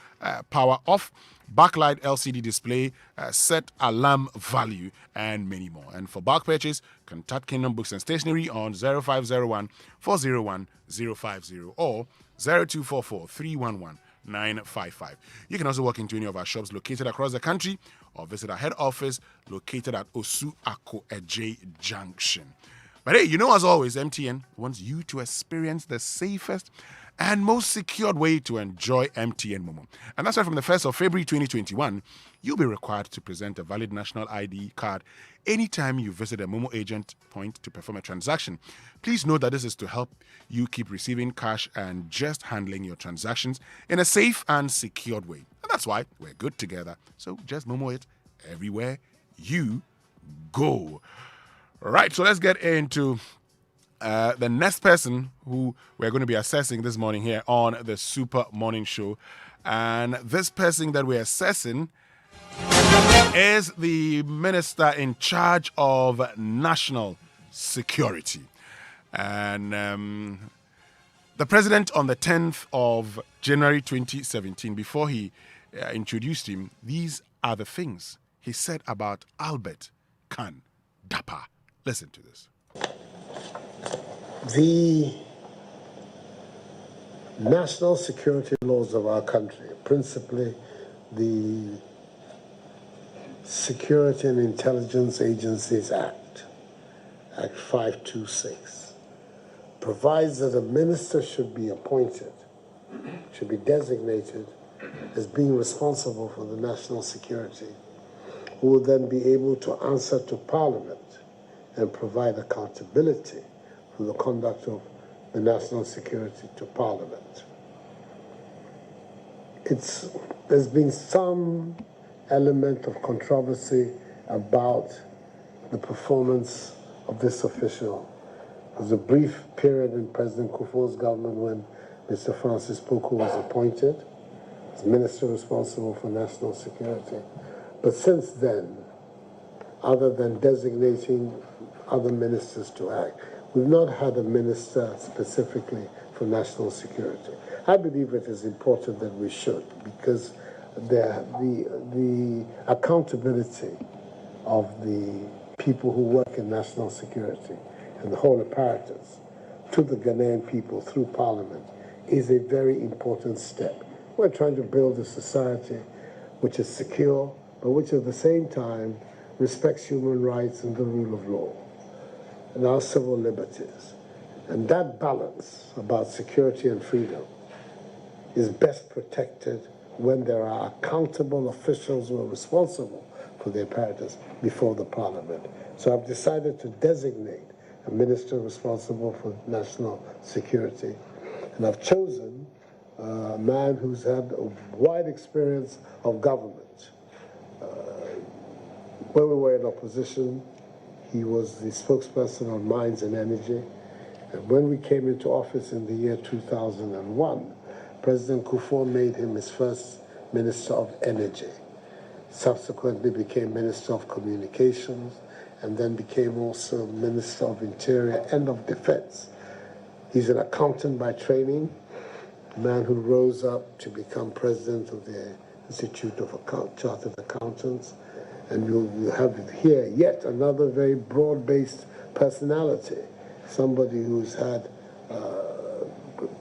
power off, backlight LCD display, set alarm value, and many more. And for bulk purchase, contact Kingdom Books and Stationery on 0501 401 050 or 0244 311 955. You can also walk into any of our shops located across the country or visit our head office located at Osu Ako Eje Junction. But hey, as always, MTN wants you to experience the safest and most secured way to enjoy MTN Momo. And that's why from the 1st of February 2021, you'll be required to present a valid national ID card anytime you visit a Momo agent point to perform a transaction. Please note that this is to help you keep receiving cash and just handling your transactions in a safe and secured way. And that's why we're good together. So just Momo it everywhere you go. All right, so let's get into the next person who we're going to be assessing this morning here on the Super Morning Show. And this person that we're assessing is the minister in charge of national security. And the president on the 10th of January 2017, before he introduced him, these are the things he said about Albert Kan Dapa. Listen to this. The national security laws of our country, principally the Security and Intelligence Agencies Act, Act 526, provides that a minister should be appointed, should be designated as being responsible for the national security, who will then be able to answer to Parliament and provide accountability for the conduct of the national security to Parliament. There's been some element of controversy about the performance of this official. There was a brief period in President Kufuor's government when Mr. Francis Poku was appointed as minister responsible for national security. But since then, other than designating other ministers to act, we've not had a minister specifically for national security. I believe it is important that we should, because the accountability of the people who work in national security and the whole apparatus to the Ghanaian people through Parliament is a very important step. We're trying to build a society which is secure, but which at the same time respects human rights and the rule of law and our civil liberties. And that balance about security and freedom is best protected when there are accountable officials who are responsible for for the apparatus before the parliament. So I've decided to designate a minister responsible for national security. And I've chosen a man who's had a wide experience of government. When we were in opposition, he was the spokesperson on mines and energy. And when we came into office in the year 2001, President Kufuor made him his first Minister of Energy. Subsequently became Minister of Communications, and then became also Minister of Interior and of Defense. He's an accountant by training, a man who rose up to become president of the Institute of Chartered Accountants. And you have here yet another very broad-based personality, somebody who's had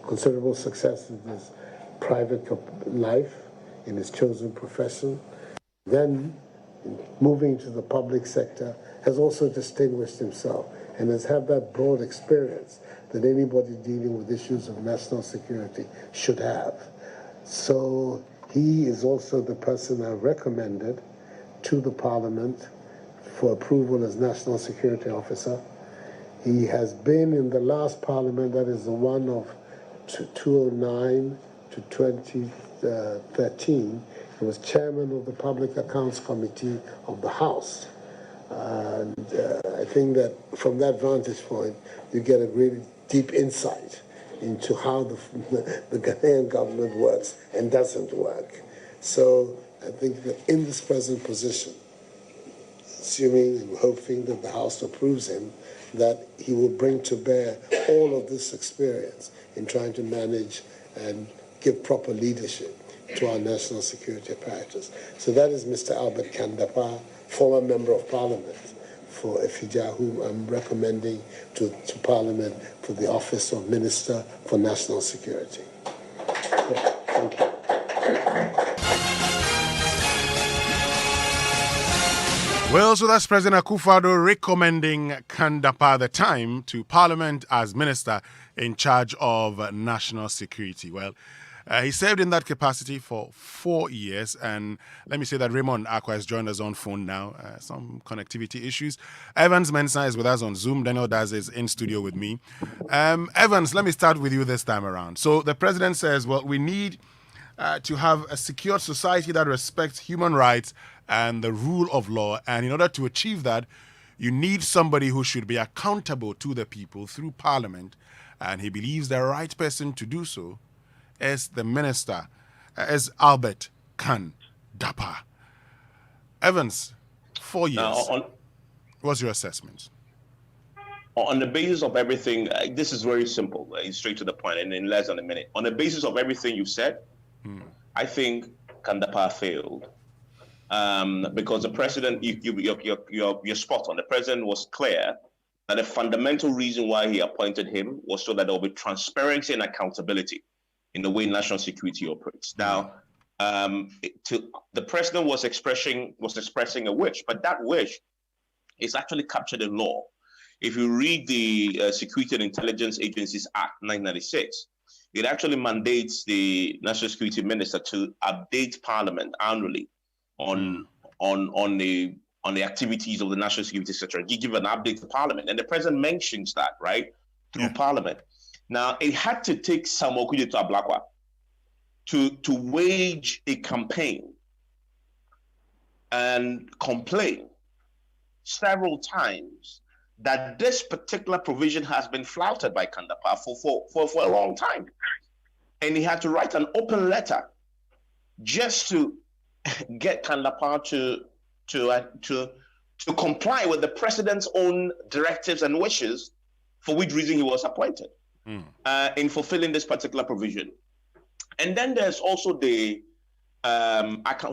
considerable success in his private life, in his chosen profession. Then, moving to the public sector, has also distinguished himself and has had that broad experience that anybody dealing with issues of national security should have. So he is also the person I recommended to the Parliament for approval as National Security Officer. He has been in the last Parliament, that is the one of 2009 to 2013. He was chairman of the Public Accounts Committee of the House. And I think that from that vantage point, you get a really deep insight into how the Ghanaian government works and doesn't work. So I think that in this present position, assuming and hoping that the House approves him, that he will bring to bear all of this experience in trying to manage and give proper leadership to our national security apparatus. So that is Mr. Albert Kandapa, former Member of Parliament for Efija, whom I'm recommending to Parliament for the office of Minister for National Security. Thank you. Well, so that's President Akufo-Addo recommending Kandapa at the time to Parliament as Minister in charge of national security. Well, he served in that capacity for 4 years, and let me say that Raymond Akwa has joined us on phone now. Some connectivity issues. Evans Mensah is with us on Zoom. Daniel Daz is in studio with me. Evans, let me start with you this time around. So the president says, well, we need to have a secure society that respects human rights and the rule of law. And in order to achieve that, you need somebody who should be accountable to the people through Parliament. And he believes the right person to do so is the minister, is Albert Kandapa. Evans, 4 years. What's your assessment? On the basis of everything, this is very simple, straight to the point, and in less than a minute. On the basis of everything you said, I think Kandapa failed. Because the president, you're spot on. The president was clear that the fundamental reason why he appointed him was so that there will be transparency and accountability in the way national security operates. Now, the president was expressing a wish, but that wish is actually captured in law. If you read the Security and Intelligence Agencies Act 1996, it actually mandates the National Security Minister to update Parliament annually on the activities of the national security sector. You give an update to Parliament, and the president mentions that, right, through Parliament. Now, it had to take Samuel Okudzeto Ablakwa to wage a campaign and complain several times that this particular provision has been flouted by Kandapa for a long time. And he had to write an open letter just to get Kandapa to comply with the president's own directives and wishes, for which reason he was appointed in fulfilling this particular provision. And then there's also the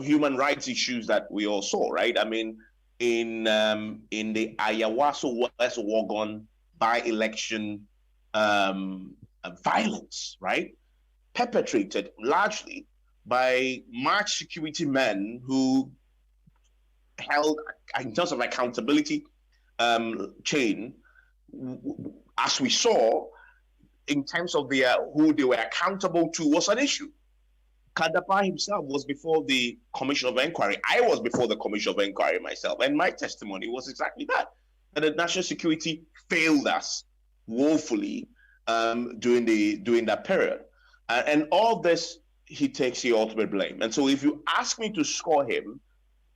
human rights issues that we all saw, right? I mean, in the Ayawaso West Wogon by-election violence, right? Perpetrated largely by March security men who held, in terms of accountability chain, as we saw, in terms of who they were accountable to, was an issue. Kandapar himself was before the Commission of Inquiry. I was before the Commission of Inquiry myself, and my testimony was exactly that the national security failed us woefully during that period. And all this, he takes the ultimate blame. And so if you ask me to score him,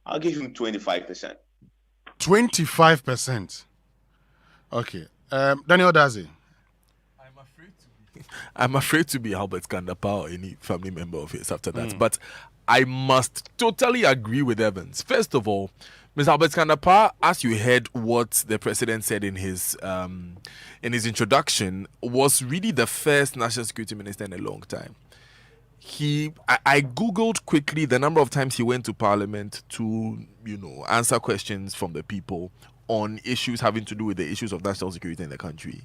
I'll give him 25%. 25%. Okay. Daniel Dazi. I'm afraid to be Albert Kandapar or any family member of his after that. But I must totally agree with Evans. First of all, Mr. Albert Kandapar, as you heard what the president said in his introduction, was really the first national security minister in a long time. I googled quickly the number of times he went to Parliament to, answer questions from the people on issues having to do with the issues of national security in the country.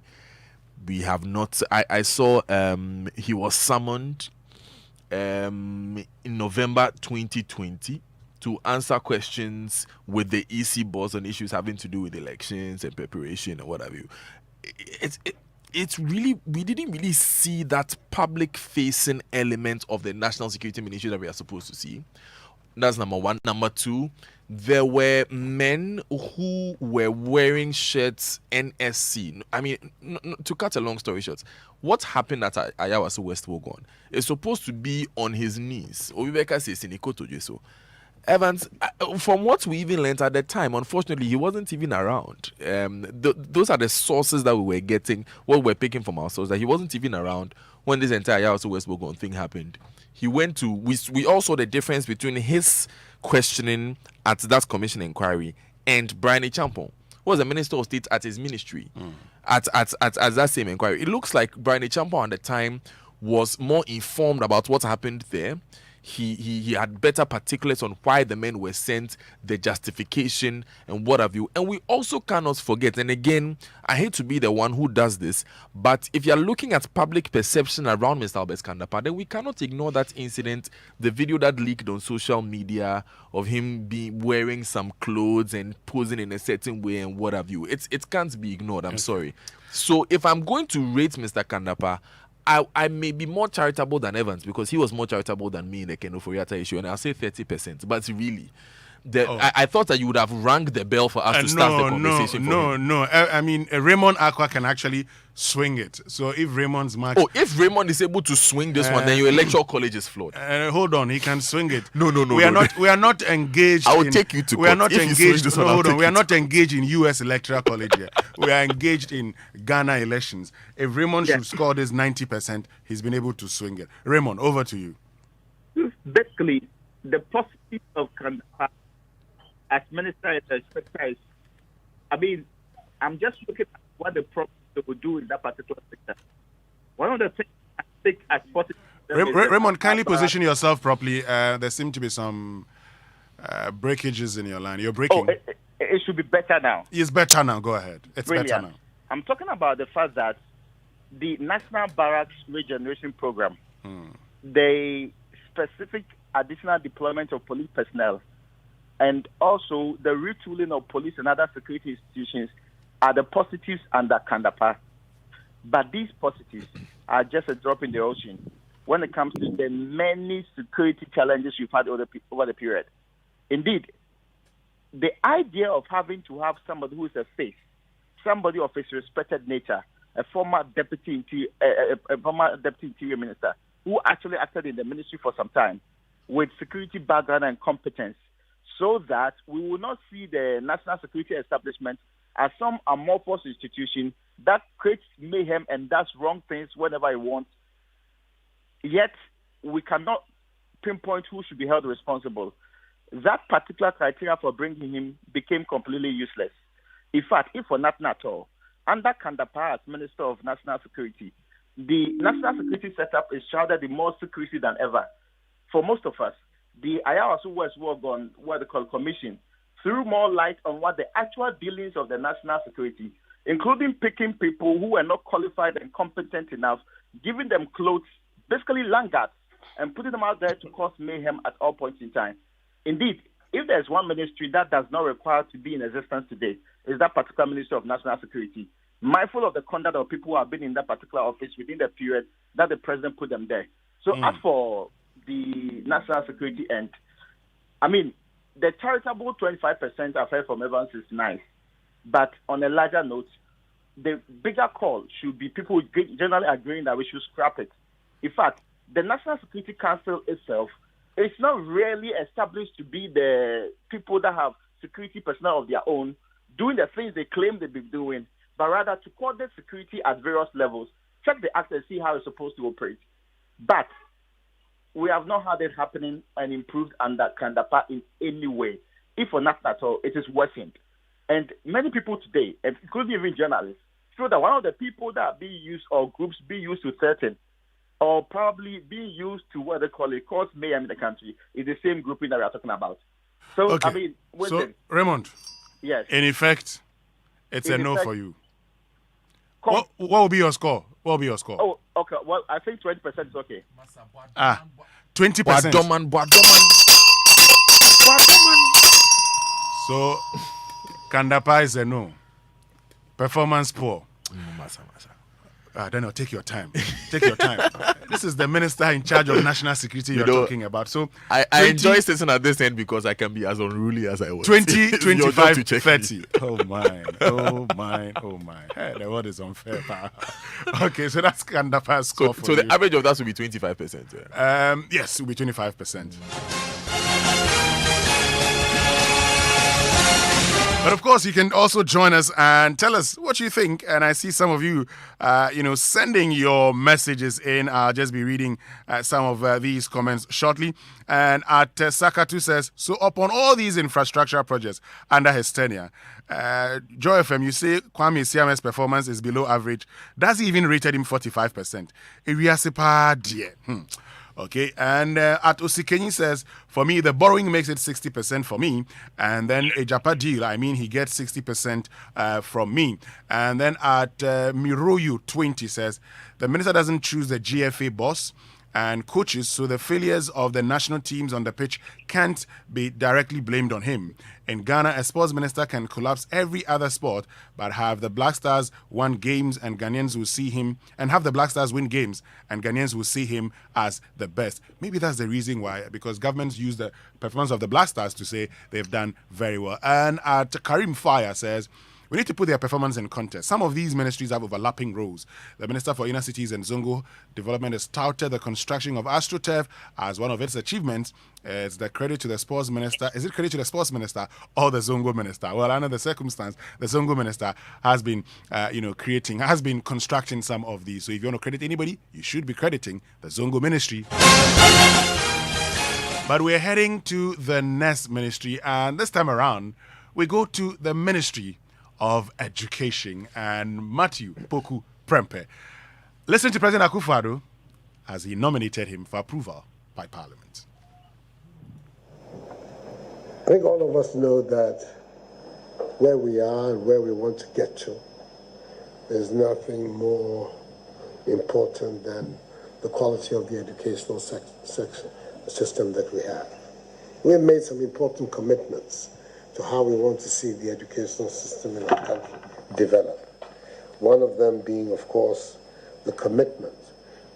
We have not. I saw he was summoned in November 2020 to answer questions with the EC boss on issues having to do with elections and preparation and what have you. It's really, we didn't really see that public facing element of the national security ministry that we are supposed to see. That's number one. Number two, there were men who were wearing shirts NSC. I mean, to cut a long story short, what happened at Ayawaso West Wogon is supposed to be on his knees. Obibeka says Sinikoto Jeso. Evans, from what we even learned at the time, unfortunately, he wasn't even around. Those are the sources that we were getting, what we're picking from our sources, that he wasn't even around when this entire Ayawaso West Wogon thing happened. He went to, we all saw the difference between his questioning at that commission inquiry and Brian Champon, who was the Minister of State at his ministry at that same inquiry. It looks like Brian Champon at the time was more informed about what happened there. He had better particulars on why the men were sent, the justification, and what have you. And we also cannot forget, and again, I hate to be the one who does this, but if you're looking at public perception around Mr. Albert Kandapar, then we cannot ignore that incident, the video that leaked on social media of him wearing some clothes and posing in a certain way and what have you. It can't be ignored, I'm sorry. So if I'm going to rate Mr. Kandapar, I may be more charitable than Evans because he was more charitable than me in the Ken Ofori-Atta issue, and I'll say 30%. But really, I thought that you would have rang the bell for us to start the conversation. No. I mean, Raymond Aqua can actually swing it. So if Raymond's match... Oh, if Raymond is able to swing this one, then your electoral college is flawed. Hold on, he can swing it. No. We are not engaged. I will take you to court. We are not engaged. Hold on. We are not engaged in U.S. electoral college here. We are engaged in Ghana elections. If Raymond should score this 90%, he's been able to swing it. Raymond, over to you. Basically, the positive of Kandapar as minister is, I mean, I'm just looking at what the problem they will do in that particular sector. One of the things I think as positive... Raymond, kindly position yourself properly. There seem to be some breakages in your line. You're breaking. Oh, it should be better now. It's better now. Go ahead. It's Brilliant. better now. I'm talking about the fact that the National Barracks Regeneration Program, the specific additional deployment of police personnel, and also the retooling of police and other security institutions are the positives under Kandapar. But these positives are just a drop in the ocean when it comes to the many security challenges we've had over the period. Indeed, the idea of having to have somebody who is a face, somebody of his respected nature, a former deputy interior minister who actually acted in the ministry for some time with security background and competence, so that we will not see the national security establishment as some amorphous institution that creates mayhem and does wrong things whenever it wants. Yet, we cannot pinpoint who should be held responsible. That particular criteria for bringing him became completely useless. In fact, if for nothing at all, under Kandapar as Minister of National Security, the national security setup is shrouded in more secrecy than ever. For most of us, the Ayawaso West Wogon, what they call commission, threw more light on what the actual dealings of the national security, including picking people who were not qualified and competent enough, giving them clothes, basically lanyards, and putting them out there to cause mayhem at all points in time. Indeed, if there's one ministry that does not require to be in existence today, is that particular Ministry of National Security, mindful of the conduct of people who have been in that particular office within the period that the president put them there. So as for the national security end. I mean, the charitable 25% I've heard from Evans is nice, but on a larger note, the bigger call should be people generally agreeing that we should scrap it. In fact, the National Security Council itself is not really established to be the people that have security personnel of their own doing the things they claim they've been doing, but rather to coordinate security at various levels, check the act and see how it's supposed to operate. But we have not had it happening and improved under Kandapa in any way. If for nothing at all, it is worsened. And many people today, including even journalists, feel that one of the people that are being used or groups being used to threaten or probably being used to what they call it, cause mayhem in the country is the same grouping that we are talking about. So, okay. I mean, so Raymond, yes. In effect, it's In a no effect, for you. What will be your score? What will be your score? Oh, okay. Well, I think 20% is okay. 20%. So, Kandapa is a no. Performance poor. Then I'll take your time. Take your time. This is the minister in charge of national security you're talking about. So I enjoy sitting at this end because I can be as unruly as I was. 20, 25, 30. Oh my. Hey, the word is unfair. Okay, so that's Kandapa's score for so you. the average of that will be 25%. Yeah. Yes, it will be 25%. But of course, you can also join us and tell us what you think. And I see some of you, sending your messages in. I'll just be reading some of these comments shortly. And at Sakatu says, so upon all these infrastructure projects under his tenure, Joy FM, you say Kwame Siame's performance is below average. Does he even rated him 45%? Iriasipa dear. Okay, and at Osikenyi says, for me, the borrowing makes it 60% for me. And then a Japa deal, I mean, he gets 60% from me. And then at Miroyu 20 says, the minister doesn't choose the GFA boss and coaches, so the failures of the national teams on the pitch can't be directly blamed on him. In Ghana, a sports minister can collapse every other sport, but have the Black Stars win games and Ghanaians will see him, and have the Black Stars win games and Ghanaians will see him as the best. Maybe that's the reason why, because governments use the performance of the Black Stars to say they've done very well. And at Karim Fire says, we need to put their performance in context. Some of these ministries have overlapping roles. The Minister for Inner Cities and Zongo Development has touted the construction of AstroTurf as one of its achievements. It's the credit to the sports minister. Is it credit to the sports minister or the Zongo minister? Well, under the circumstance, the Zongo minister has been, has been constructing some of these. So if you want to credit anybody, you should be crediting the Zongo ministry. But we're heading to the next ministry, and this time around, we go to the Ministry of Education and Matthew Poku Prempeh. Listen to President Akufo-Addo as he nominated him for approval by Parliament. I think all of us know that where we are and where we want to get to, there's nothing more important than the quality of the educational system that we have. We have made some important commitments to how we want to see the educational system in our country develop. One of them being, of course, the commitment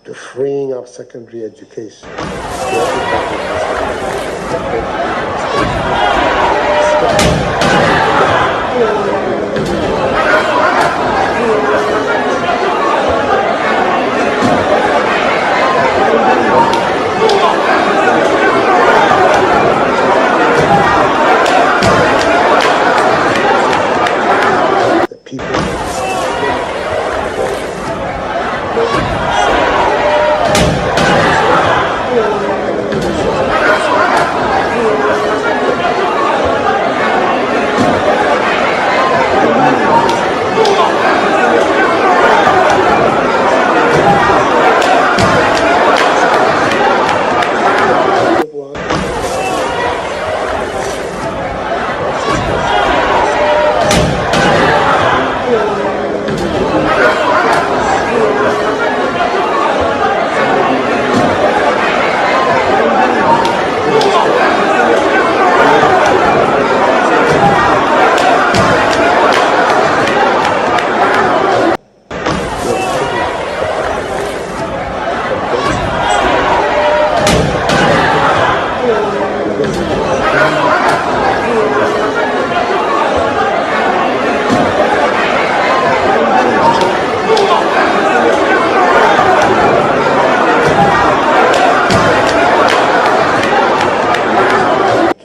to freeing up secondary education.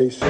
education.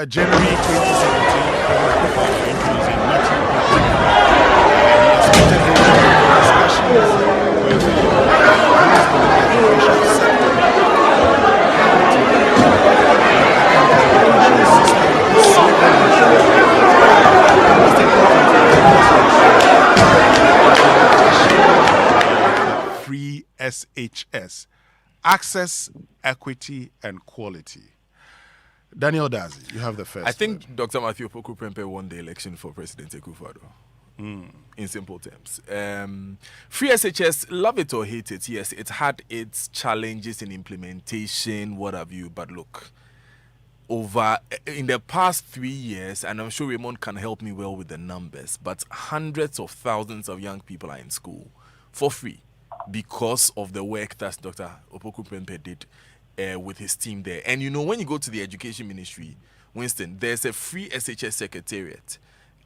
January 2017, President Akufo-Addo introducing Martin He expected him to have discussions with those within the education sector most importantly, of free SHS, access, equity, and quality. Daniel Dazi, you have the first. I think Dr. Matthew Opoku Prempeh won the election for President Akufo-Addo. In simple terms. Free SHS, love it or hate it, yes, it had its challenges in implementation, what have you, but look, in the past 3 years, and I'm sure Raymond can help me well with the numbers, but hundreds of thousands of young people are in school for free because of the work that Dr. Opoku Prempeh did with his team there. And you know, when you go to the education ministry, Winston, there's a free SHS secretariat,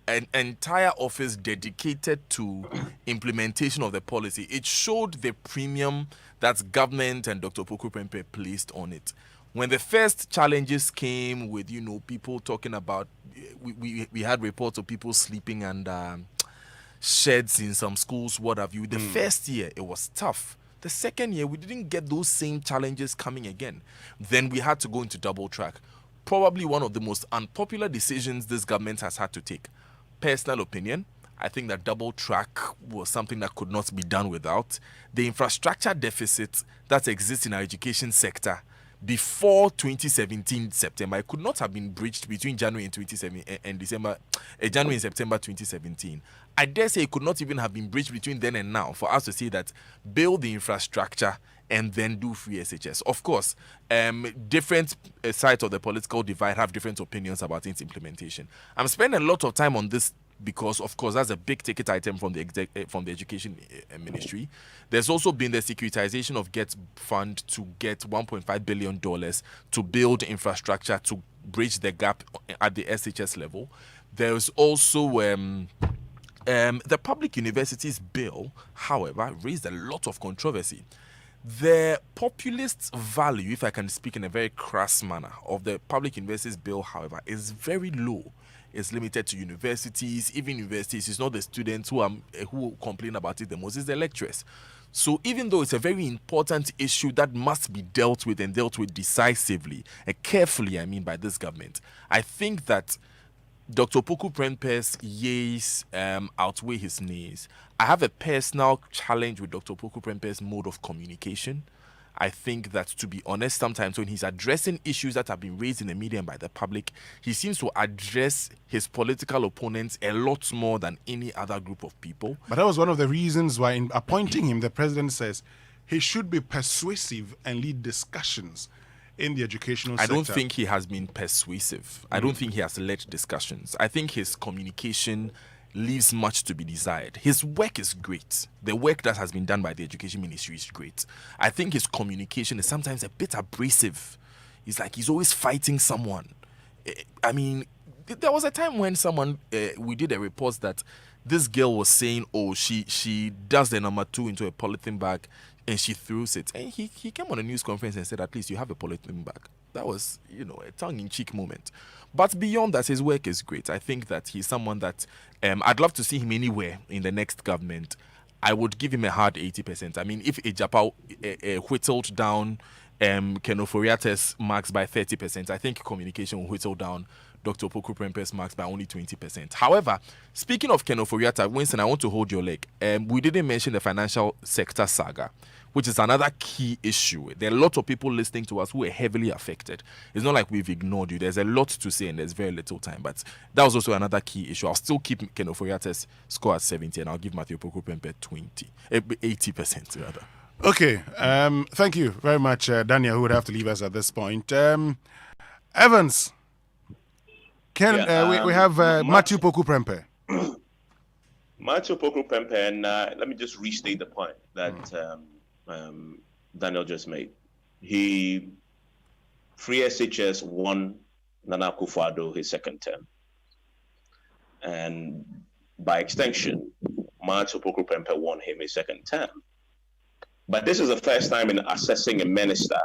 an entire office dedicated to implementation of the policy. It showed the premium that government and Dr. Opoku Prempeh placed on it. When the first challenges came with, you know, people talking about, we had reports of people sleeping under sheds in some schools, what have you. The first year, it was tough. The second year, we didn't get those same challenges coming again. Then we had to go into double track. Probably one of the most unpopular decisions this government has had to take. Personal opinion, I think that double track was something that could not be done without. The infrastructure deficit that exists in our education sector before 2017 September, it could not have been breached between January and January and September 2017. I dare say it could not even have been breached between then and now for us to say that build the infrastructure and then do free SHS. Of course, different sides of the political divide have different opinions about its implementation. I'm spending a lot of time on this because, of course, that's a big ticket item from the education ministry. There's also been the securitization of GET fund to get $1.5 billion to build infrastructure to bridge the gap at the SHS level. There's also the public universities bill, however, raised a lot of controversy. The populist value, if I can speak in a very crass manner, of the public universities bill, however, is very low. It's limited to universities. Even universities, it's not the students who complain about it the most, it's the lecturers. So even though it's a very important issue that must be dealt with and dealt with decisively and carefully, I mean, by this government, I think that Dr. Opoku Prempeh's yeas outweigh his nays. I have a personal challenge with Dr. Opoku Prempeh's mode of communication. I think that, to be honest, sometimes when he's addressing issues that have been raised in the media and by the public, he seems to address his political opponents a lot more than any other group of people. But that was one of the reasons why, in appointing him, the president says he should be persuasive and lead discussions in the educational sector. I don't think he has been persuasive. I don't think he has led discussions. I think his communication leaves much to be desired. His work is great. The work that has been done by the Education Ministry is great. I think his communication is sometimes a bit abrasive. It's like he's always fighting someone. I mean, there was a time when we did a report that this girl was saying, oh, she does the number 2 into a polythene bag and she throws it. And he came on a news conference and said, at least you have a polythene bag. That was, a tongue-in-cheek moment. But beyond that, his work is great. I think that he's someone that I'd love to see him anywhere in the next government. I would give him a hard 80%. I mean, if Ejapa whittled down Ken Ofori-Attah's marks by 30%, I think communication will whittle down Dr. Opoku Prempeh's marks by only 20%. However, speaking of Ken Ofori-Attah, Winston, I want to hold your leg. We didn't mention the financial sector saga, which is another key issue. There are a lot of people listening to us who are heavily affected. It's not like we've ignored you. There's a lot to say and there's very little time. But that was also another key issue. I'll still keep Ken Ofori-Attah's score at 70 and I'll give Matthew Opoku Prempeh 80% rather. Okay. Thank you very much, Daniel, who would have to leave us at this point. Evans. We have Matthew Opoku Prempeh. Matthew Opoku Prempeh, and let me just restate the point that Daniel just made. Free SHS won Nana Akufo-Addo his second term. And by extension, Matthew Opoku Prempeh won him his second term. But this is the first time in assessing a minister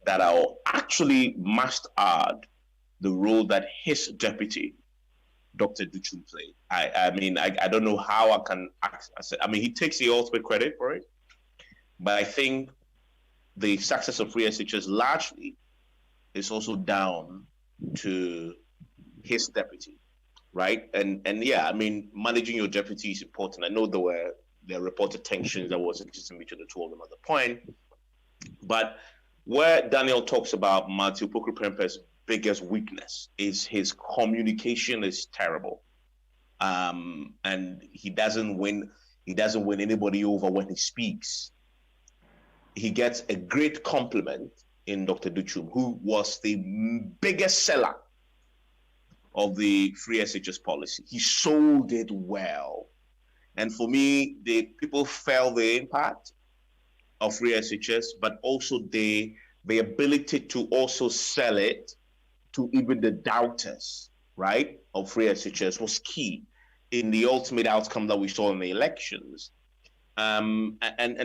that I actually must add the role that his deputy, Dr. Duchum, played. I mean, I don't know how I can. I mean, he takes the ultimate credit for it, but I think the success of Free SHS largely is also down to his deputy, right? And yeah, I mean, managing your deputy is important. I know there were reported tensions that was existing between the two of them at the point, but where Daniel talks about Matthew Opoku Prempeh's biggest weakness is his communication is terrible, and he doesn't win anybody over when he speaks. He gets a great compliment in Dr. Duchum, who was the biggest seller of the Free SHS policy. He sold it well, and for me, the people felt the impact of Free SHS, but also the ability to also sell it to even the doubters, right, of Free SHS was key in the ultimate outcome that we saw in the elections. And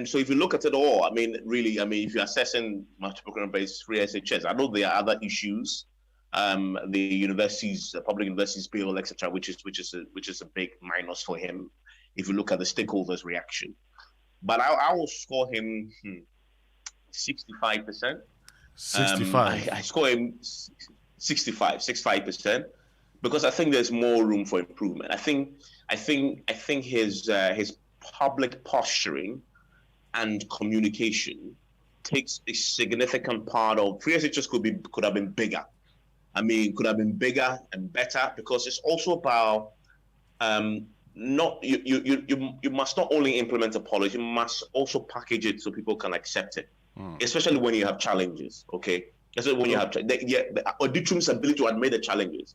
so if you look at it all, I mean, really, I mean, if you're assessing multiple based Free SHS, I know there are other issues, the universities, the public universities bill, etc., which is a big minus for him if you look at the stakeholders' reaction. But I will score him 65%. 65. I score him 65%, because I think there's more room for improvement. I think his public posturing and communication takes a significant part of. Free SHS could have been bigger. I mean, could have been bigger and better, because it's also about you must not only implement a policy, you must also package it so people can accept it, especially when you have challenges. Okay. Especially when you have Duchum's ability to admit the challenges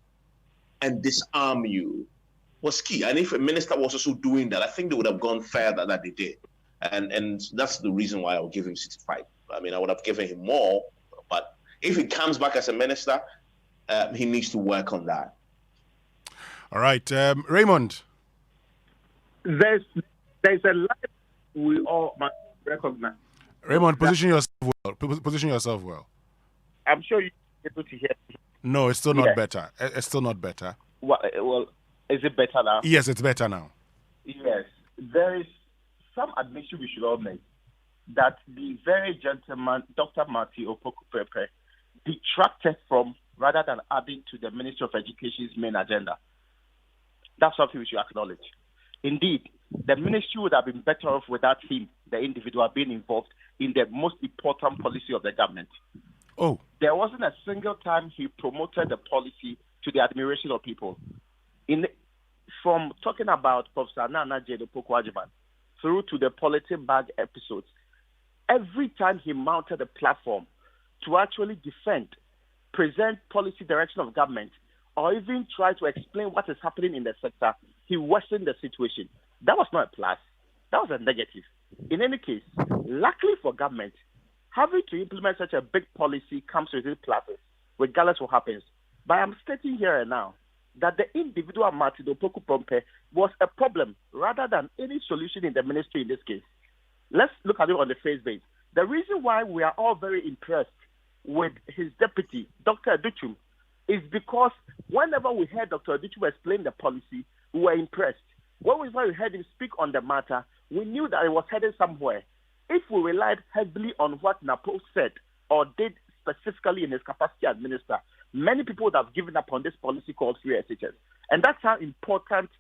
and disarm you was key. And if a minister was also doing that, I think they would have gone further than they did. And that's the reason why I would give him 65. I mean, I would have given him more, but if he comes back as a minister, he needs to work on that. All right, Raymond. There's a line we all must recognize. Raymond, position yourself well. I'm sure you're able to hear me. No, it's still not better. It's still not better. Well, is it better now? Yes, it's better now. Yes. There is some admission we should all make that the very gentleman, Dr. Matthew Opoku Prempeh, detracted from rather than adding to the Ministry of Education's main agenda. That's something we should acknowledge. Indeed, the ministry would have been better off without him, the individual, being involved in the most important policy of the government. Oh. There wasn't a single time he promoted the policy to the admiration of people. From talking about Professor Nana J. Opoku-Agyeman through to the polythene bag episodes, every time he mounted a platform to actually defend, present policy direction of government, or even try to explain what is happening in the sector, he worsened the situation. That was not a plus. That was a negative. In any case, luckily for government, having to implement such a big policy comes with its pluses, regardless of what happens. But I'm stating here and now that the individual Martin Opoku Prempeh was a problem rather than any solution in the ministry in this case. Let's look at it on the face base. The reason why we are all very impressed with his deputy, Dr. Aduchum, is because whenever we heard Dr. Aduchum explain the policy, we were impressed. When we heard him speak on the matter, we knew that it was heading somewhere. If we relied heavily on what Napo said or did specifically in his capacity as minister, many people would have given up on this policy called free SHS. And that's how important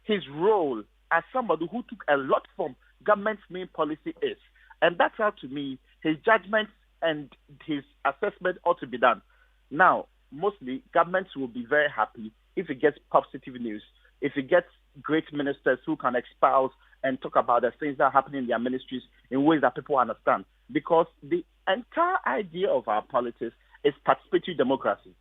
his role as somebody who took a lot from government's main policy is. And that's how, to me, his judgment and his assessment ought to be done. Now, mostly, governments will be very happy if it gets positive news, if it gets great ministers who can espouse and talk about the things that are happening in their ministries in ways that people understand. Because the entire idea of our politics is participatory democracy.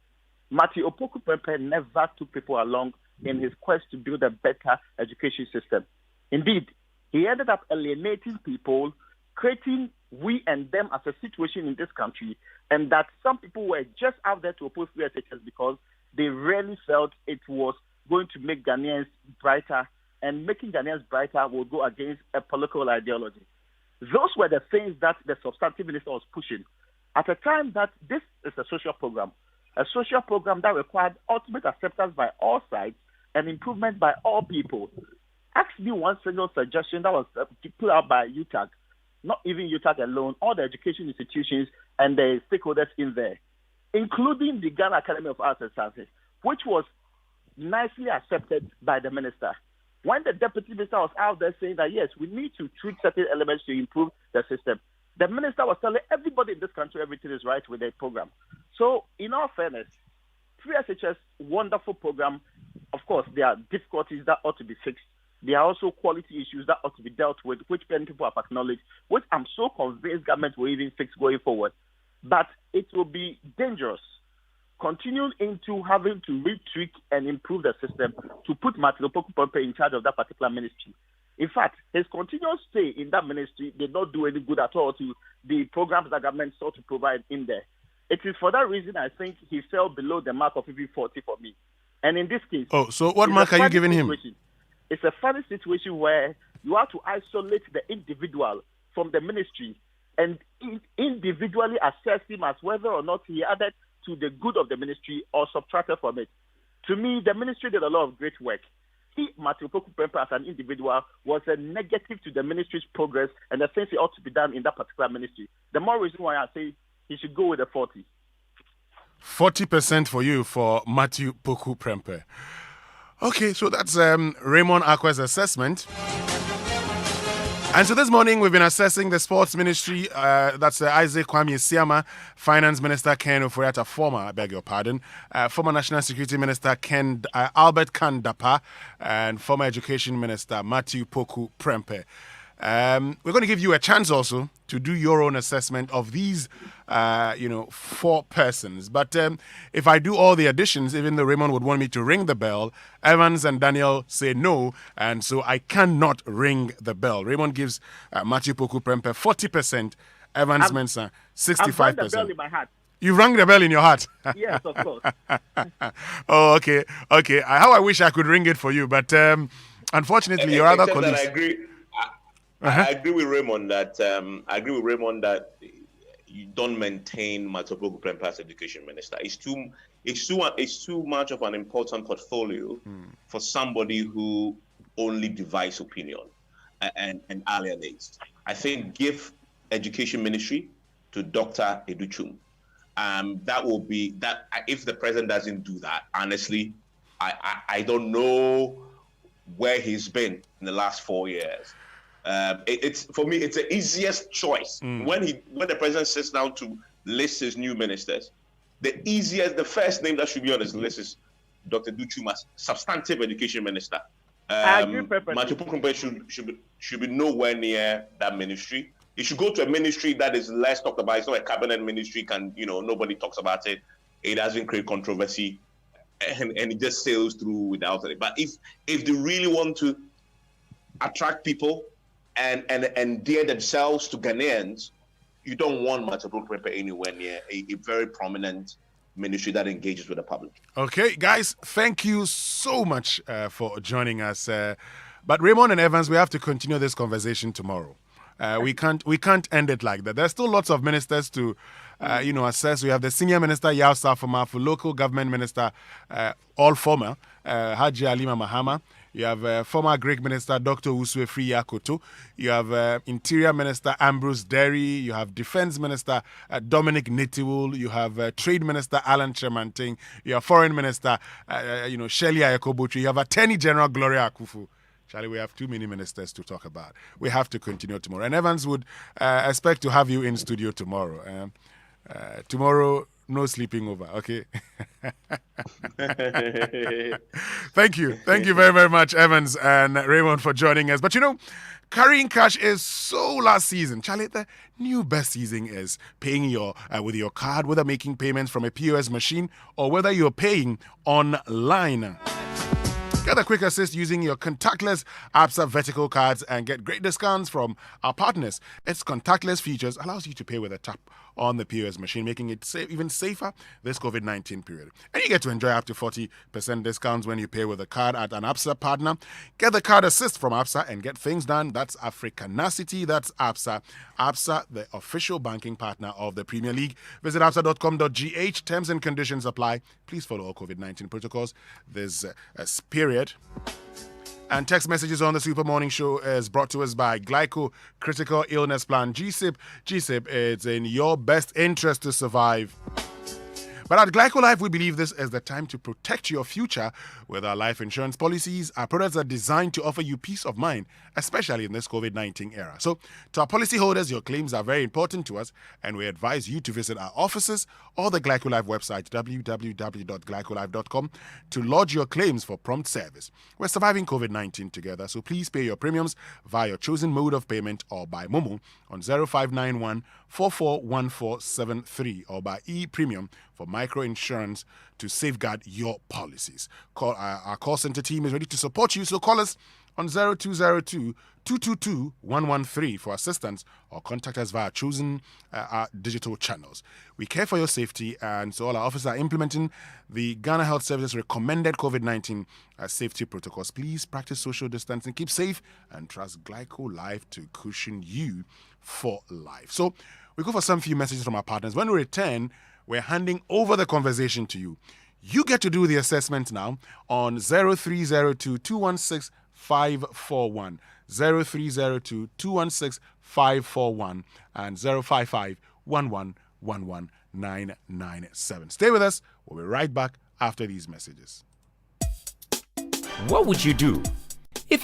Matthew Opoku Prempeh never took people along in his quest to build a better education system. Indeed, he ended up alienating people, creating we and them as a situation in this country, and that some people were just out there to oppose free SHS because they really felt it was going to make Ghanaians brighter, and making Ghanaians brighter will go against a political ideology. Those were the things that the substantive minister was pushing at a time that this is a social program that required ultimate acceptance by all sides and improvement by all people. Ask me one single suggestion that was put out by UTAG, not even UTAG alone, all the education institutions and the stakeholders in there, including the Ghana Academy of Arts and Sciences, which was nicely accepted by the minister. When the deputy minister was out there saying that, yes, we need to treat certain elements to improve the system, the minister was telling everybody in this country everything is right with the program. So, in all fairness, free SHS, wonderful program. Of course, there are difficulties that ought to be fixed. There are also quality issues that ought to be dealt with, which many people have acknowledged, which I'm so convinced government will even fix going forward. But it will be dangerous continuing into having to retweak and improve the system to put Martin Opoku Prempeh in charge of that particular ministry. In fact, his continuous stay in that ministry did not do any good at all to the programs that government sought to provide in there. It is for that reason I think he fell below the mark of even 40 for me. And in this case... Oh, so what mark are you giving him? It's a funny situation where you have to isolate the individual from the ministry and individually assess him as whether or not he added to the good of the ministry or subtracted from it. To me, the ministry did a lot of great work. He, Matthew Opoku Prempeh, as an individual, was a negative to the ministry's progress and the things it ought to be done in that particular ministry. The more reason why I say he should go with the 40. 40% for you for Matthew Opoku Prempeh. Okay, so that's Raymond Akwe's assessment. And so this morning we've been assessing the sports ministry. That's Isaac Kwame Siama, Finance Minister Ken Ofori-Atta, former National Security Minister Albert Kandapa, and former Education Minister Matthew Opoku Prempeh. We're going to give you a chance also to do your own assessment of these, 4 persons. But if I do all the additions, even though Raymond would want me to ring the bell, Evans and Daniel say no, and so I cannot ring the bell. Raymond gives Matthew Opoku Prempeh 40%, Evans Mensah 65%. I've rang the bell in my heart. You rang the bell in your heart? Yes, of course. Oh, okay. How I wish I could ring it for you, but unfortunately, your other colleagues... I agree with Raymond that you don't maintain Matthew Opoku Prempeh as education minister. It's too much of an important portfolio for somebody who only divides opinion and alienates. I think give education ministry to Dr. Aduchum. That will be that. If the president doesn't do that, honestly, I don't know where he's been in the last 4 years. It's for me, it's the easiest choice. When the president sits down to list his new ministers, the first name that should be on his list is Dr. Aduchum as substantive education minister. I agree perfectly. Matthew Opoku Prempeh should be nowhere near that ministry. He should go to a ministry that is less talked about. It's not a cabinet ministry. Nobody talks about it. It doesn't create controversy. and it just sails through without it. But if they really want to attract people and endear themselves to Ghanaians, you don't want Matapro Crepe anywhere near a very prominent ministry that engages with the public. Okay, guys, thank you so much for joining us. But Raymond and Evans, we have to continue this conversation tomorrow. We can't end it like that. There's still lots of ministers to assess. We have the senior minister Yao Safoma, for local government minister, all former, Haji Alima Mahama. You have former Greek minister Dr. Uswe Friyakoto. You have interior minister Ambrose Derry. You have defense minister Dominic Nitiwul. You have trade minister Alan Tremanting. You have foreign minister Shelley Ayakobuchi. You have attorney general Gloria Akufu. Charlie, we have too many ministers to talk about. We have to continue tomorrow. And Evans would expect to have you in studio tomorrow. Tomorrow, no sleeping over, okay? Thank you. Thank you very, very much, Evans and Raymond, for joining us. But carrying cash is so last season. Charlie, the new best season is paying with your card, whether making payments from a POS machine or whether you're paying online. Get a quick assist using your contactless ABSA vertical cards and get great discounts from our partners. Its contactless features allows you to pay with a tap on the POS machine, making it even safer this COVID-19 period. And you get to enjoy up to 40% discounts when you pay with a card at an ABSA partner. Get the card assist from ABSA and get things done. That's Africanacity. That's ABSA. ABSA, the official banking partner of the Premier League. Visit absa.com.gh. Terms and conditions apply. Please follow all COVID-19 protocols. There's a period. And text messages on the Super Morning Show is brought to us by Glyco Critical Illness Plan. GSIP. GSIP, it's in your best interest to survive. But at Glyco Life, we believe this is the time to protect your future with our life insurance policies. Our products are designed to offer you peace of mind, especially in this COVID-19 era. So, to our policyholders, your claims are very important to us, and we advise you to visit our offices or the Glyco Life website, www.glycolife.com, to lodge your claims for prompt service. We're surviving COVID-19 together, so please pay your premiums via your chosen mode of payment or by Momo on 0591 441473 or by e-premium for micro insurance to safeguard your policies. Our call center team is ready to support you, so call us on 0202-222-113 for assistance or contact us via chosen our digital channels. We care for your safety, and so all our officers are implementing the Ghana Health Services recommended COVID-19 safety protocols. Please practice social distancing, keep safe, and trust Glyco Life to cushion you for life. So we go for some few messages from our partners. When we return, we're handing over the conversation to you. You get to do the assessment now on 0302-216-541, 0302-216-541, and 055-1111-997. Stay with us. We'll be right back after these messages. What would you do if you